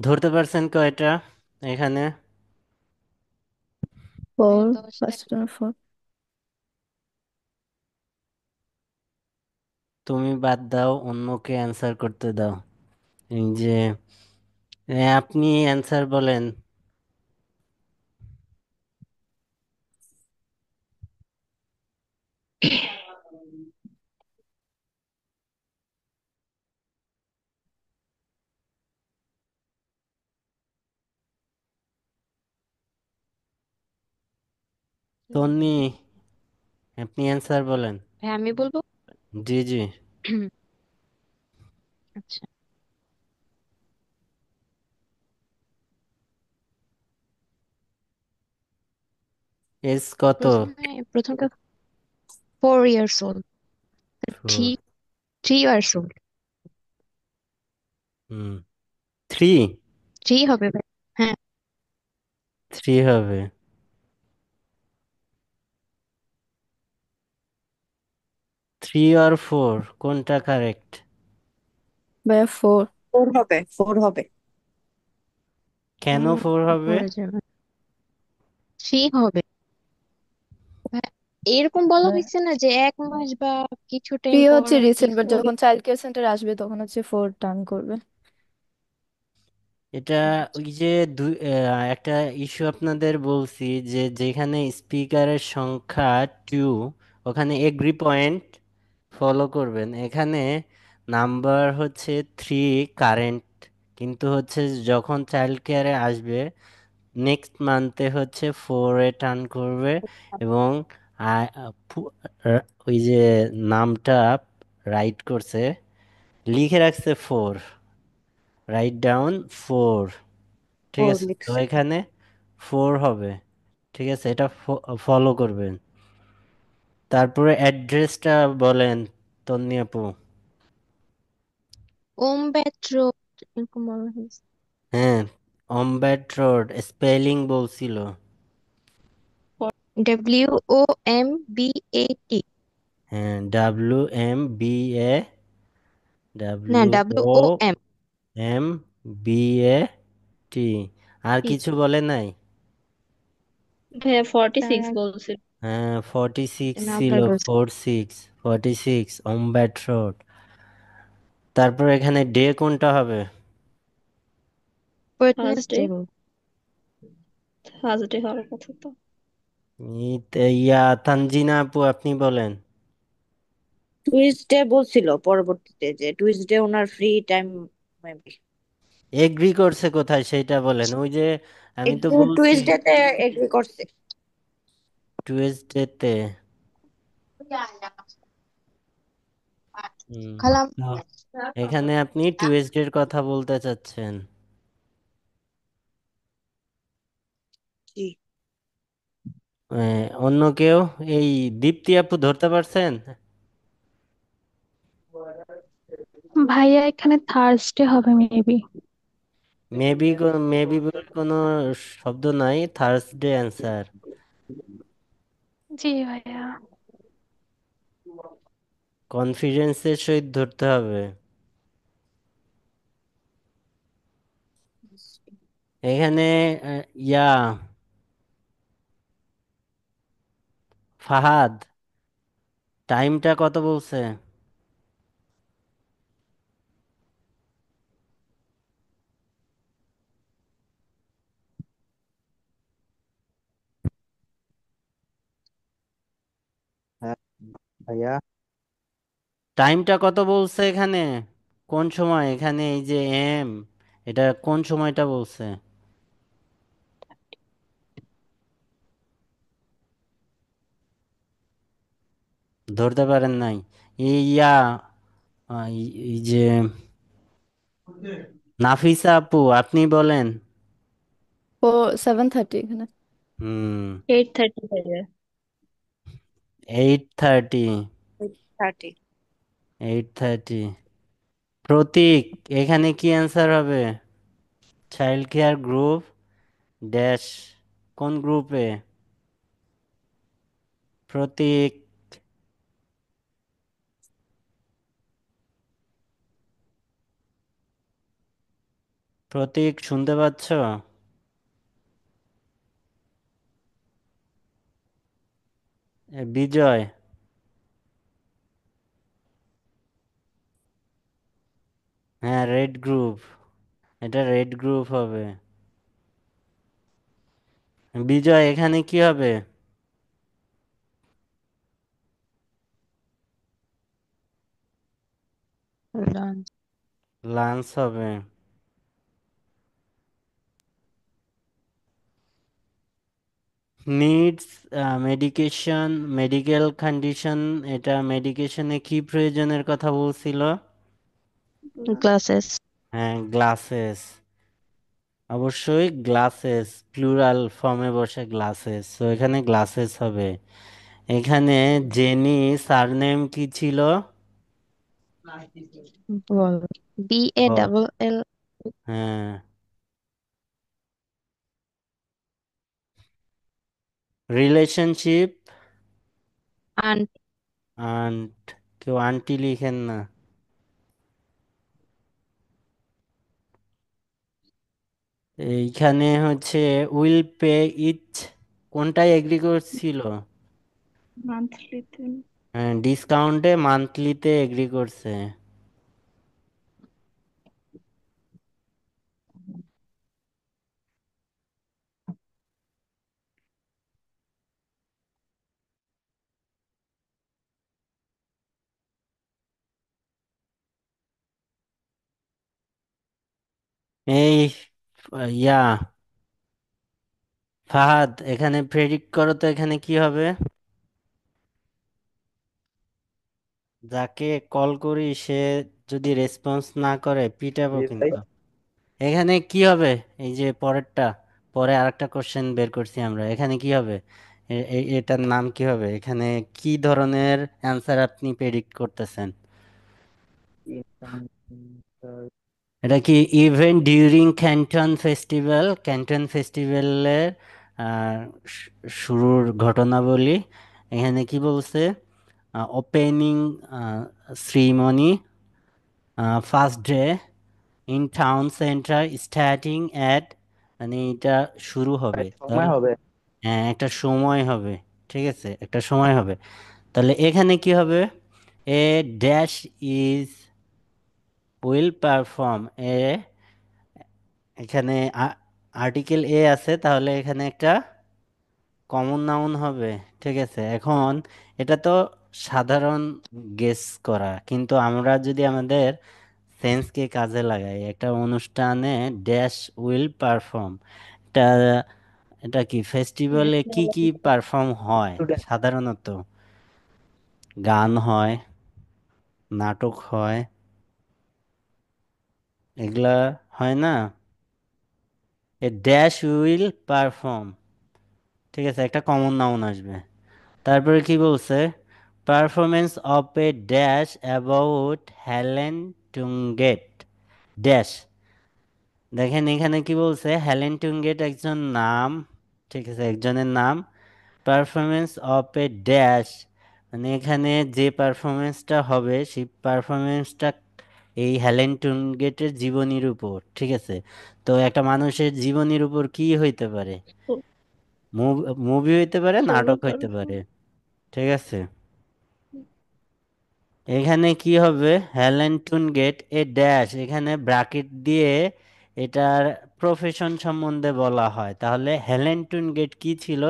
ধরতে পারছেন কয়টা এখানে?
4, first one 4.
তুমি বাদ দাও, অন্যকে answer করতে দাও। এই যে আপনি অ্যান্সার বলেন। তন্নি, আপনি অ্যান্সার বলেন।
হ্যাঁ, আমি বলবো।
জি জি।
আচ্ছা,
এজ কত?
প্রথমটা 4 years old.
Four.
Three 3 years old.
হুম। থ্রি।
থ্রি হবে ভাই। হ্যাঁ।
থ্রি হবে। থ্রি আর ফোর কোনটা কারেক্ট?
ভাইয়া 4।
4 হবে, 4 হবে।
কেন ফোর হবে?
পড়ে যাবে। থ্রি হবে। হ্যাঁ, এরকম বলা হয়েছে না যে 1 মাস বা কিছু টাইম
3
পর
হচ্ছে
আর কি
রিসেন্ট, বাট
ফোর।
যখন চাইল্ড কেয়ার সেন্টার আসবে তখন হচ্ছে 4 টার্ন করবে।
এটা ওই যে একটা ইস্যু আপনাদের বলছি, যে যেখানে স্পিকারের সংখ্যা 2 ওখানে এগ্রি পয়েন্ট ফলো করবেন। এখানে নাম্বার হচ্ছে 3 কারেন্ট, কিন্তু হচ্ছে যখন চাইল্ড কেয়ারে আসবে নেক্সট মান্থে হচ্ছে 4-এ টার্ন করবে। এবং ওই যে নামটা রাইট করছে, লিখে রাখছে 4, রাইট ডাউন 4। ঠিক
4
আছে, তো
লিখছে।
এখানে 4 হবে। ঠিক আছে, এটা ফলো করবেন। তারপরে অ্যাড্রেসটা বলেন তন্নি আপু।
ওমব্যাট রোড এরকম বলা হয়েছে।
হ্যাঁ, অম্ব্যাট রোড স্পেলিং বলছিল।
WOMBAT।
হ্যাঁ, WMBA,
না,
W O
WOM।
M B A T. আর কিছু বলে নাই?
ভাইয়া 46 বলছে।
হ্যাঁ, 46 ছিল।
নাম্বার বলছে।
46 অম্ব্যাট রোড। তারপর এখানে ডে কোনটা হবে?
থার্সডে।
ওয়েডনেসডে।
থার্সডে হওয়ার কথা তো।
তানজিনা আপু আপনি বলেন।
টুইসডে বলছিল পরবর্তীতে, যে টুইসডে ওনার ফ্রি টাইম মেবি।
এগ্রি করছে কোথায় সেটা বলেন। ওই যে আমি তো বলছি
টুইসডেতে এগ্রি করছে।
টুয়েসডেতে।
খালাম।
তো এখানে আপনি টুয়েসডের কথা বলতে চাচ্ছেন।
জি।
অন্য কেউ? এই দীপ্তি আপু ধরতে পারছেন?
ভাইয়া এখানে থার্সডে হবে মেবি।
মেবি, মেবি বলে কোনো শব্দ নাই, থার্সডে অ্যান্সার।
জি ভাইয়া।
কনফিডেন্সের সহিত ধরতে হবে। এখানে ইয়া ফাহাদ, টাইমটা কত বলছে?
হ্যাঁ ভাইয়া।
টাইমটা কত বলছে এখানে? কোন সময়? এখানে এই যে এম, এটা কোন সময়টা বলছে? ধরতে পারেন নাই? এই এই যে নাফিসা আপু আপনি বলেন।
7:30 এখানে।
হুম।
8:30 ভাইয়া।
8:30।
30।
8:30। প্রতীক, এখানে কি অ্যান্সার হবে? চাইল্ড কেয়ার গ্রুপ ড্যাশ কোন গ্রুপে? প্রতীক, প্রতীক শুনতে পাচ্ছ? বিজয়, হ্যাঁ, রেড গ্রুপ, এটা রেড গ্রুপ হবে। বিজয়, এখানে কি হবে?
লাঞ্চ।
লাঞ্চ হবে। নিডস, মেডিকেশন, মেডিকেল কন্ডিশন, এটা মেডিকেশনে কি প্রয়োজনের কথা বলছিল?
ক্লাসেস।
হ্যাঁ, গ্লাসেস, অবশ্যই গ্লাসেস, প্লুরাল ফর্মে বসে গ্লাসেস, তো এখানে গ্লাসেস হবে। এখানে জেনি সারনেম কি ছিল?
বল। BA
বল।
Double L।
হ্যাঁ, রিলেশনশিপ,
আন্ট।
আন্ট, কেউ আন্টি লিখেন না। এইখানে হচ্ছে উইল পে ইচ, কোনটায় এগ্রি করছিল?
মান্থলিতে।
হ্যাঁ, ডিসকাউন্টে মান্থলিতে এগ্রি করছে। এই ইয়া ফাহাদ, এখানে প্রেডিক্ট করো তো এখানে কি হবে? যাকে কল করি সে যদি রেসপন্স না করে পিটাবো
জি ভাই।
কিন্তু। এখানে কি হবে? এই যে পরেরটা, পরে আরেকটা কোশ্চেন বের করছি আমরা, এখানে কি হবে? এটার নাম কি হবে? এখানে কি ধরনের অ্যান্সার আপনি প্রেডিক্ট করতেছেন? এটা কি event during Canton festival? Canton ফেস্টিভ্যালের শুরুর ঘটনাবলী। এখানে কি বলছে? Opening ceremony, first day in town centre starting at, মানে এটা শুরু হবে
সময়
তাহলে।
হবে।
হ্যাঁ, একটা সময় হবে, ঠিক আছে, একটা সময় হবে। তাহলে এখানে কি হবে? A dash is will perform a, এখানে আর্টিকেল এ আছে, তাহলে এখানে একটা কমন নাউন হবে। ঠিক আছে, এখন এটা তো সাধারণ গেস করা, কিন্তু আমরা যদি আমাদের সেন্সকে কাজে লাগাই, একটা অনুষ্ঠানে ড্যাশ উইল পারফর্ম, এটা এটা কি ফেস্টিভ্যালে কি কি পারফর্ম হয়
স্টুডেন্ট।
সাধারণত? গান হয়, নাটক হয়, এগুলা হয় না? এ ড্যাশ উইল পারফর্ম, ঠিক আছে, একটা কমন নাউন আসবে। তারপরে কি বলছে? Performance of a dash about Helen Tungate dash. দেখেন এখানে কি বলছে? হেলেন টুঙ্গেট একজন নাম, ঠিক আছে, একজনের নাম। পারফরমেন্স অফ এ ড্যাশ, মানে এখানে যে পারফরমেন্সটা হবে সেই পারফরমেন্সটা এই হেলেন টুনগেটের জীবনীর উপর, ঠিক আছে। তো একটা মানুষের জীবনীর উপর কি হইতে পারে? মুভি হইতে পারে,
সোলো
নাটক হইতে
পারফর্ম।
পারে, ঠিক আছে। এখানে কি হবে? হেলেন টুনগেট এ ড্যাশ, এখানে ব্র্যাকেট দিয়ে এটার প্রফেশন সম্বন্ধে বলা হয়, তাহলে হেলেন টুনগেট কি ছিল?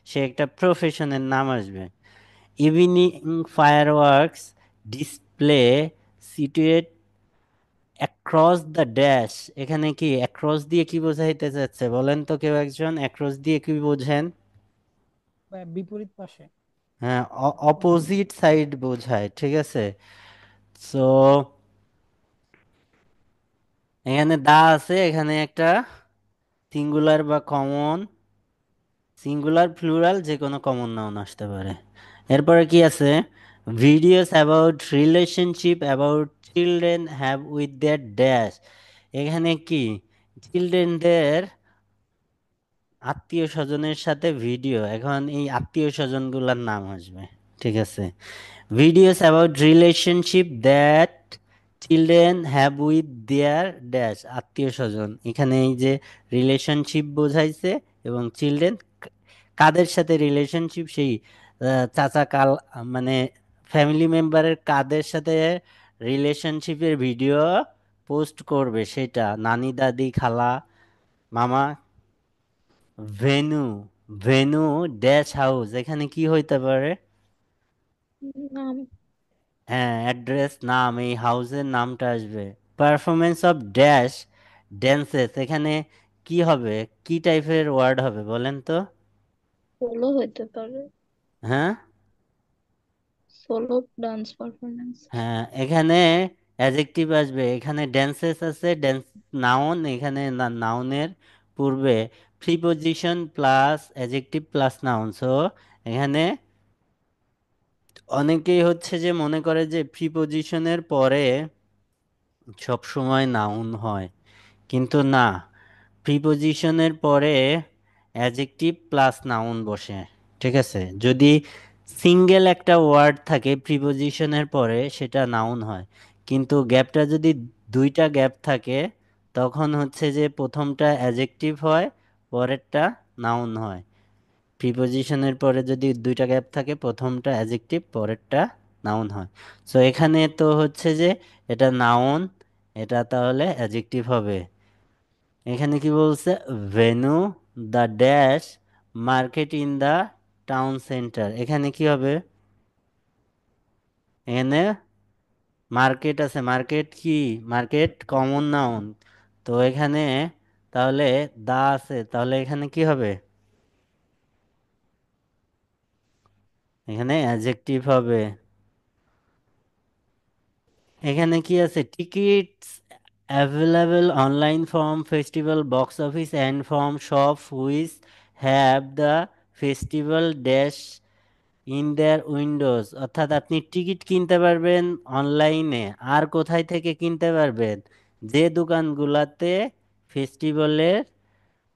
সে একটা প্রফেশনের নাম আসবে। Evening fireworks display situate across the dash, এখানে কি অ্যাক্রস দিয়ে কি বোঝাইতে চাচ্ছে বলেন তো কেউ একজন? অ্যাক্রস দিয়ে কি বোঝেন?
বিপরীত পাশে।
হ্যাঁ, অপোজিট সাইড বোঝায়, ঠিক আছে। সো এখানে দা আছে, এখানে একটা সিঙ্গুলার বা কমন, সিঙ্গুলার প্লুরাল যে কোনো কমন নাউন আসতে পারে। এরপরে কি আছে? Videos about relationship about children have with there dash, এখানে কি চিলড্রেনদের আত্মীয় স্বজনের সাথে ভিডিও, এখন এই আত্মীয় স্বজনগুলোর নাম আসবে, ঠিক আছে। Videos about relationship that children have with there dash, আত্মীয় স্বজন, এখানে এই যে রিলেশনশিপ বোঝাইছে, এবং চিলড্রেন কাদের সাথে রিলেশনশিপ, সেই চাচা কাল, মানে ফ্যামিলি মেম্বারের কাদের সাথে রিলেশনশিপের ভিডিও পোস্ট করবে সেটা নানি দাদি খালা মামা। ভেনু, ভেনু ড্যাশ হাউস, এখানে কি হইতে পারে?
নাম।
হ্যাঁ, অ্যাড্রেস নাম, এই হাউসের নামটা আসবে। পারফরমেন্স অফ ড্যাশ ড্যান্সেস, এখানে কি হবে, কি টাইপের ওয়ার্ড হবে বলেন তো?
সোলো হইতে পারে,
হ্যাঁ
সোলো ডান্স পারফরমেন্স।
হ্যাঁ, এখানে অ্যাডজেক্টিভ আসবে, এখানে ড্যান্সেস আছে, ড্যান্স নাউন, এখানে নাউনের পূর্বে preposition plus adjective plus noun. So এখানে অনেকেই হচ্ছে যে মনে করে যে প্রিপোজিশনের পরে সব সময় নাউন হয়, কিন্তু না, প্রিপোজিশনের পরে অ্যাডজেক্টিভ প্লাস নাউন বসে। ঠিক আছে, যদি সিঙ্গেল একটা ওয়ার্ড থাকে প্রিপোজিশনের পরে সেটা নাউন হয়, কিন্তু গ্যাপটা যদি দুইটা গ্যাপ থাকে তখন হচ্ছে যে প্রথমটা অ্যাডজেক্টিভ হয়, পরেরটা নাউন হয়। প্রিপোজিশনের পরে যদি দুইটা গ্যাপ থাকে প্রথমটা অ্যাডজেক্টিভ পরেরটা নাউন হয়। সো এখানে তো হচ্ছে যে এটা নাউন, এটা তাহলে অ্যাডজেক্টিভ হবে। এখানে কি বলছে, venue the dash market in the town centre, এখানে কি হবে? এখানে মার্কেট আছে, মার্কেট কি, মার্কেট কমন নাউন, তো এখানে তাহলে দা আছে, তাহলে এখানে কি হবে? এখানে অ্যাডজেক্টিভ হবে। এখানে কি আছে, tickets available online from festival box office and from shop which have the festival dash in their Windows, অর্থাৎ আপনি টিকিট কিনতে পারবেন অনলাইনে, আর কোথায় থেকে কিনতে পারবেন? যে দোকানগুলাতে ফেস্টিভ্যালের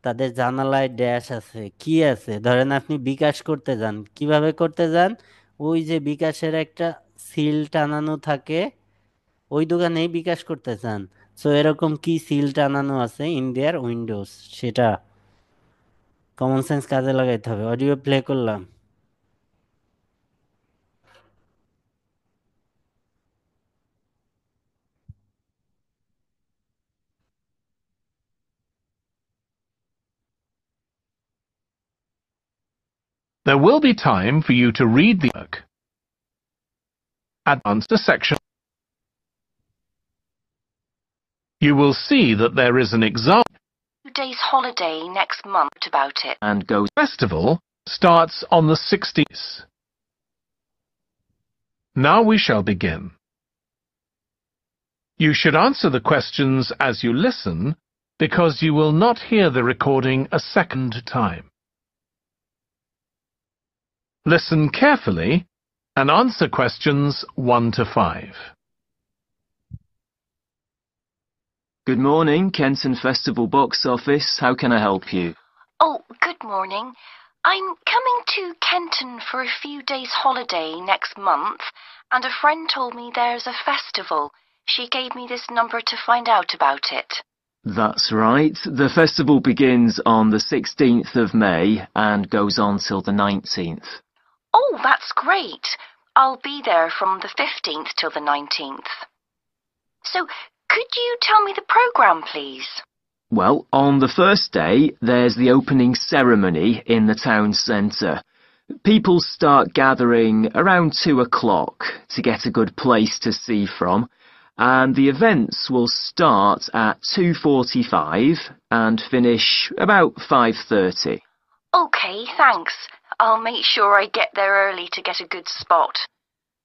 তাদের জানালায় ড্যাশ আছে, কি আছে, ধরেন আপনি বিকাশ করতে যান, কিভাবে করতে যান? ওই যে বিকাশের একটা সিল টানানো থাকে, ওই দোকানেই বিকাশ করতে চান। সো এরকম কি সিল টানানো আছে ইন দেয়ার উইন্ডোজ, সেটা কমন সেন্স কাজে লাগাইতে হবে। অডিও প্লে করলাম।
There will be time for you to read the work. Advance to section. You will see that there is an example.
2 days holiday next month about it.
And goes festival starts on the 16th. Now we shall begin. You should answer the questions as you listen, because you will not hear the recording a second time. Listen carefully and answer questions 1 to 5.
Good morning, Kenton Festival Box Office. How can I help you?
Oh, good morning. I'm coming to Kenton for a few days holiday next month, and a friend told me there's a festival. She gave me this number to find out about it.
That's right. The festival begins on the 16th of May and goes on till the 19th.
Oh, that's great. I'll be there from the 15th till the 19th. So, could you tell me the programme, please?
Well, on the first day, there's the opening ceremony in the town centre. People start gathering around 2 o'clock to get a good place to see from, and the events will start at 2:45 and finish about 5:30.
OK, thanks. I'll make sure I get there early to get a good spot.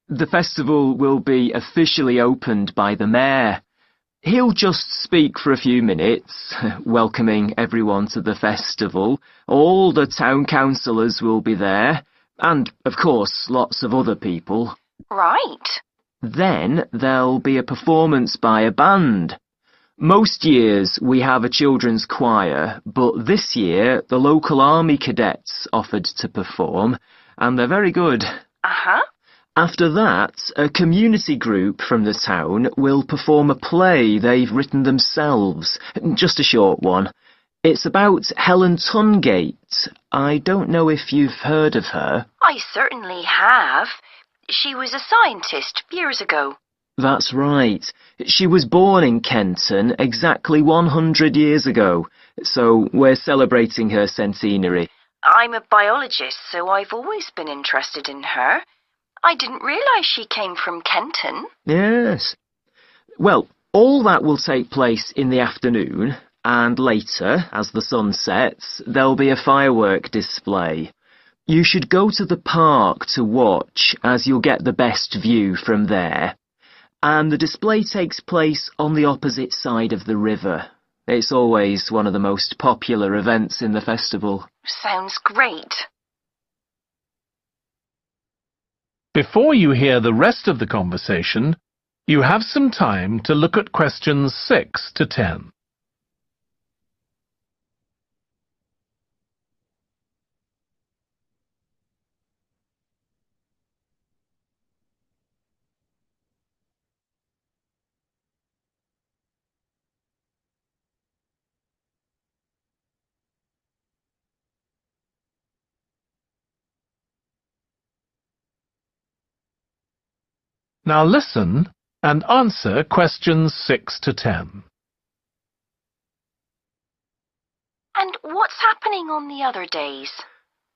The festival will be officially opened by the mayor. He'll just speak for a few minutes, welcoming everyone to the festival. All the town councillors will be there, and, of course, lots of other people.
Right.
Then there'll be a performance by a band. Most years we have a children's choir, but this year the local army cadets offered to perform, and they're very good.
Uh-huh.
After that, a community group from the town will perform a play they've written themselves, just a short one. It's about Helen Tungate. I don't know if you've heard of her.
I certainly have. She was a scientist years ago.
That's right. She was born in Kenton exactly 100 years ago, so we're celebrating her centenary.
I'm a biologist, so I've always been interested in her. I didn't realise she came from Kenton.
Yes. Well, all that will take place in the afternoon, and later, as the sun sets, there'll be a firework display. You should go to the park to watch, as you'll get the best view from there. And the display takes place on the opposite side of the river. It's always one of the most popular events in the festival.
Sounds great.
Before you hear the rest of the conversation, you have some time to look at questions 6 to 10. Now listen and answer questions 6 to 10.
And what's happening on the other days?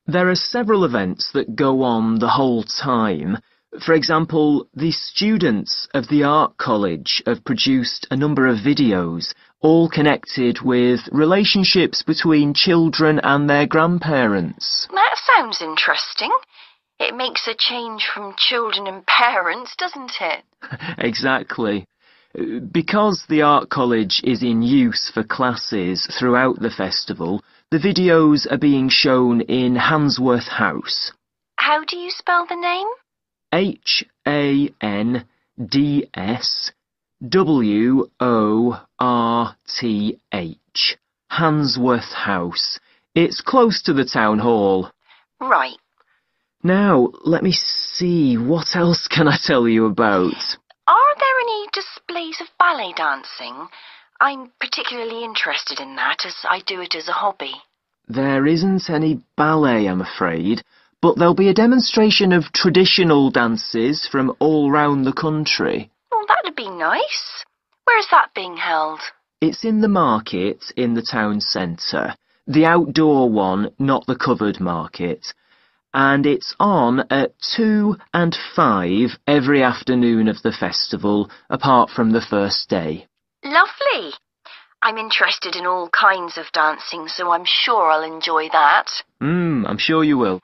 There are several events that go on the whole time. For example, the students of the Art College have produced a number of videos, all connected with relationships between children and their grandparents.
That sounds interesting. It makes a change from children and parents, doesn't it?
Exactly. Because the Art College is in use for classes throughout the festival, the videos are being shown in Handsworth House.
How do you spell the name?
Handsworth. Handsworth House. It's close to the town hall.
Right.
Now, let me see, what else can I tell you about?
Are there any displays of ballet dancing? I'm particularly interested in that, as I do it as a hobby.
There isn't any ballet, I'm afraid, but there'll be a demonstration of traditional dances from all round the country.
Well, that'd be nice. Where's that being held?
It's in the market in the town centre. The outdoor one, not the covered market. And it's on at 2 and 5 every afternoon of the festival, apart from the first day.
Lovely. I'm interested in all kinds of dancing, so I'm sure I'll enjoy that.
I'm sure you will.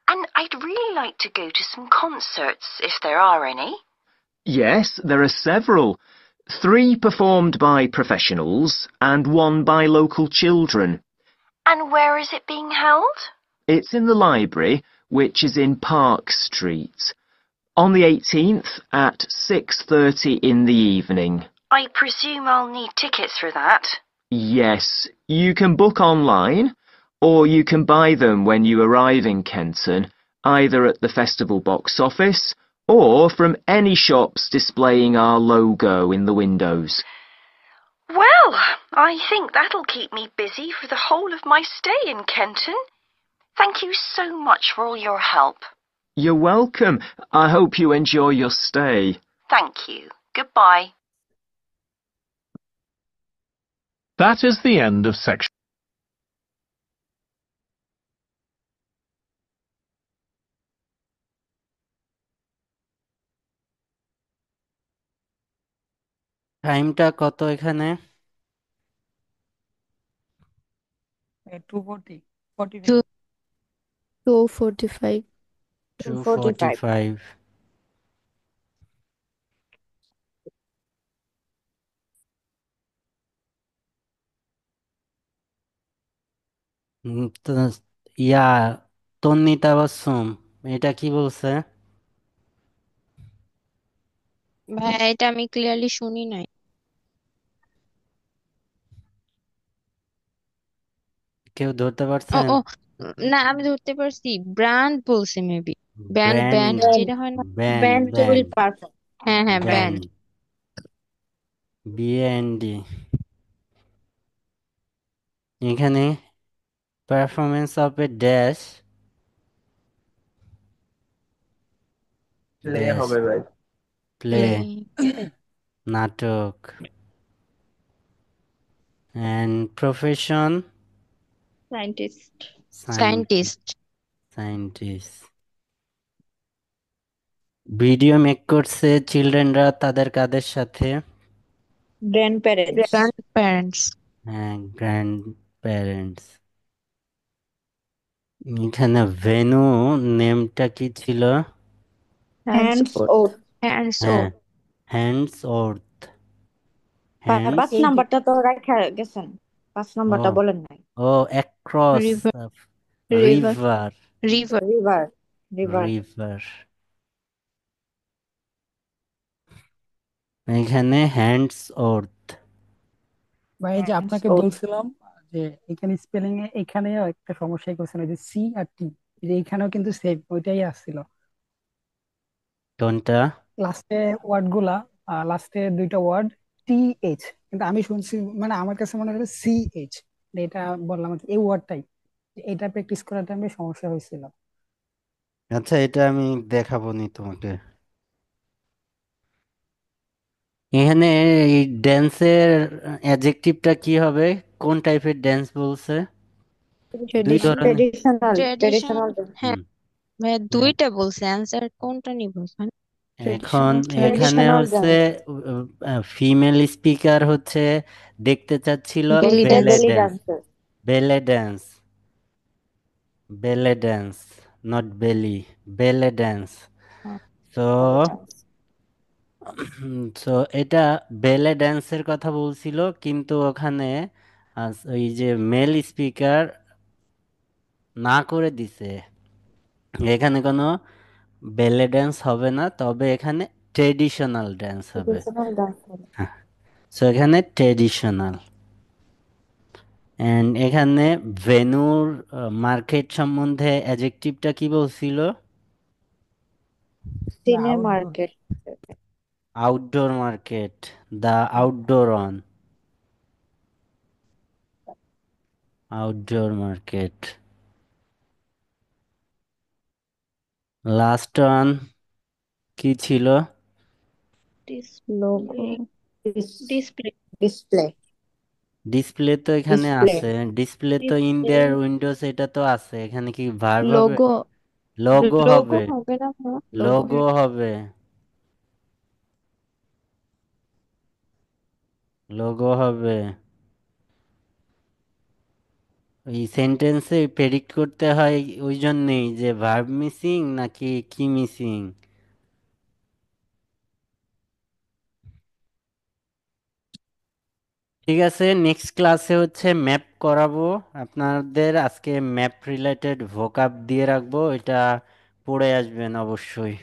And I'd really like to go to some concerts, if there are any.
Yes, there are several. 3 performed by professionals and 1 by local children.
And where is it being held?
It's in the library, which is in Park Street. On the 18th at 6:30 in the evening.
I presume I'll need tickets for that.
Yes, you can book online, or you can buy them when you arrive in Kenton, either at the festival box office or from any shops displaying our logo in the windows.
Well, I think that'll keep me busy for the whole of my stay in Kenton. Thank you so much for all your help.
You're welcome. I hope you enjoy your stay.
Thank you. Goodbye.
That is the end of section.
টাইমটা কত এখানে?
240, 40
Two,
2:45.
2:45.
2:45. তো ইয়া তন্নি তাবাসসুম এটা কি বলছে?
ভাই এটা আমি ক্লিয়ারলি শুনি নাই।
কেউ ধরতে
ও
পারছেন?
ও না আমি ধরতে পারছি, ব্র্যান্ড বলছে মেবি। ব্যান্ড
ব্র্যান্ড
ব্যান্ড যেটা হয় না,
band
Band
band
will perform.
হ্যাঁ হ্যাঁ ব্যান্ড।
Band BND. এখানে performance of a dash
play
dash
হবে ভাই।
প্লে, নাটক। And profession?
Scientist.
Scientist. Scientist. Video make করছে চিলড্রেনরা তাদের কাদের সাথে?
Grandparents.
গ্র্যান্ড
হ্যাঁ, গ্র্যান্ড প্যারেন্টস। এখানে ভেনু নেমটা কি ছিল?
Hands out.
হ্যান্ডস ও
হ্যাঁ, হ্যান্ডস অর্থ। হ্যান্ডস
5 নাম্বারটা তো রাখা গেছেন, 5
ও
নাম্বারটা বলেন নাই।
ও across
river river
river.
River
river, river.
River. এখানে হ্যান্ডস অর্থ।
বা এই যে
হ্যান্ডস
আপনাকে
আউট।
বলছিলাম যে এখানে স্পেলিং এ এখানেও একটা সমস্যা করছেন, ওই যে সি আর টি, এইখানেও কিন্তু সেম ওইটাই আসছিল।
কোনটা?
লাস্টে ওয়ার্ড গুলা, লাস্টে দুইটা ওয়ার্ড টি এইচ, কিন্তু আমি শুনছি মানে আমার কাছে মনে হলো সি এইচ। এটা বললাম আর কি, এই ওয়ার্ডটাই, এটা প্র্যাকটিস করার টাইমে সমস্যা হয়েছিল।
আচ্ছা, এটা আমি দেখাবো নি তোমাকে। এখানে এই ড্যান্সের অ্যাডজেক্টিভটা কি হবে? কোন টাইপের ড্যান্স বলছে? দুই
ট্রেডিশন
ধরনের।
Traditional,
tradition
traditional.
হ্যাঁ
হ্যাঁ,
দুইটা বলছে, অ্যান্সার কোনটা নিব এখানে?
এখন
ট্রেডিশনাল
এখানে
ট্রেডিশনাল
হচ্ছে
ডান্স।
ফিমেল স্পিকার হচ্ছে দেখতে চাচ্ছিল
বেলি
বেলে
ডান্স
বেলি
ড্যান্স।
ডান্সার।
বেলে ড্যান্স। বেলে ড্যান্স, নট বেলি। বেলে ড্যান্স। তো
বেলি ডান্স।
তো এটা বেলে ড্যান্সের কথা বলছিল, কিন্তু ওখানে ওই যে মেল স্পিকার না করে দিছে। এখানে কোনো বেলে ড্যান্স হবে না, তবে এখানে ট্রেডিশনাল ড্যান্স হবে।
Traditional dance.
সো এখানে ট্রেডিশনাল। এন্ড এখানে ভেন্যুর মার্কেট সম্বন্ধে অ্যাডজেক্টিভটা কি বলছিল?
সিনে
outdoor.
Market.
Outdoor market, the outdoor on. Outdoor market. Last one কি ছিল?
লোগো।
ডিসপ্লে।
ডিসপ্লে।
ডিসপ্লে তো এখানে
ডিসপ্লে।
আছে। ডিসপ্লে তো ইন
ডিসপ্লে।
দেয়ার উইন্ডোজ, এটা তো আছে। এখানে কি ভার্ব হবে?
লোগো
লোগো
লোগো
হবে।
হবে না? লোগো
লোগো হবে। লোগো হবে। এই সেন্টেন্সে প্রেডিক্ট করতে হয় ওই জন্যেই যে ভার্ব মিসিং নাকি কি মিসিং। ঠিক আছে, নেক্সট ক্লাসে হচ্ছে ম্যাপ করাবো আপনাদের। আজকে ম্যাপ রিলেটেড ভোকাব দিয়ে রাখবো, এটা পড়ে আসবেন অবশ্যই।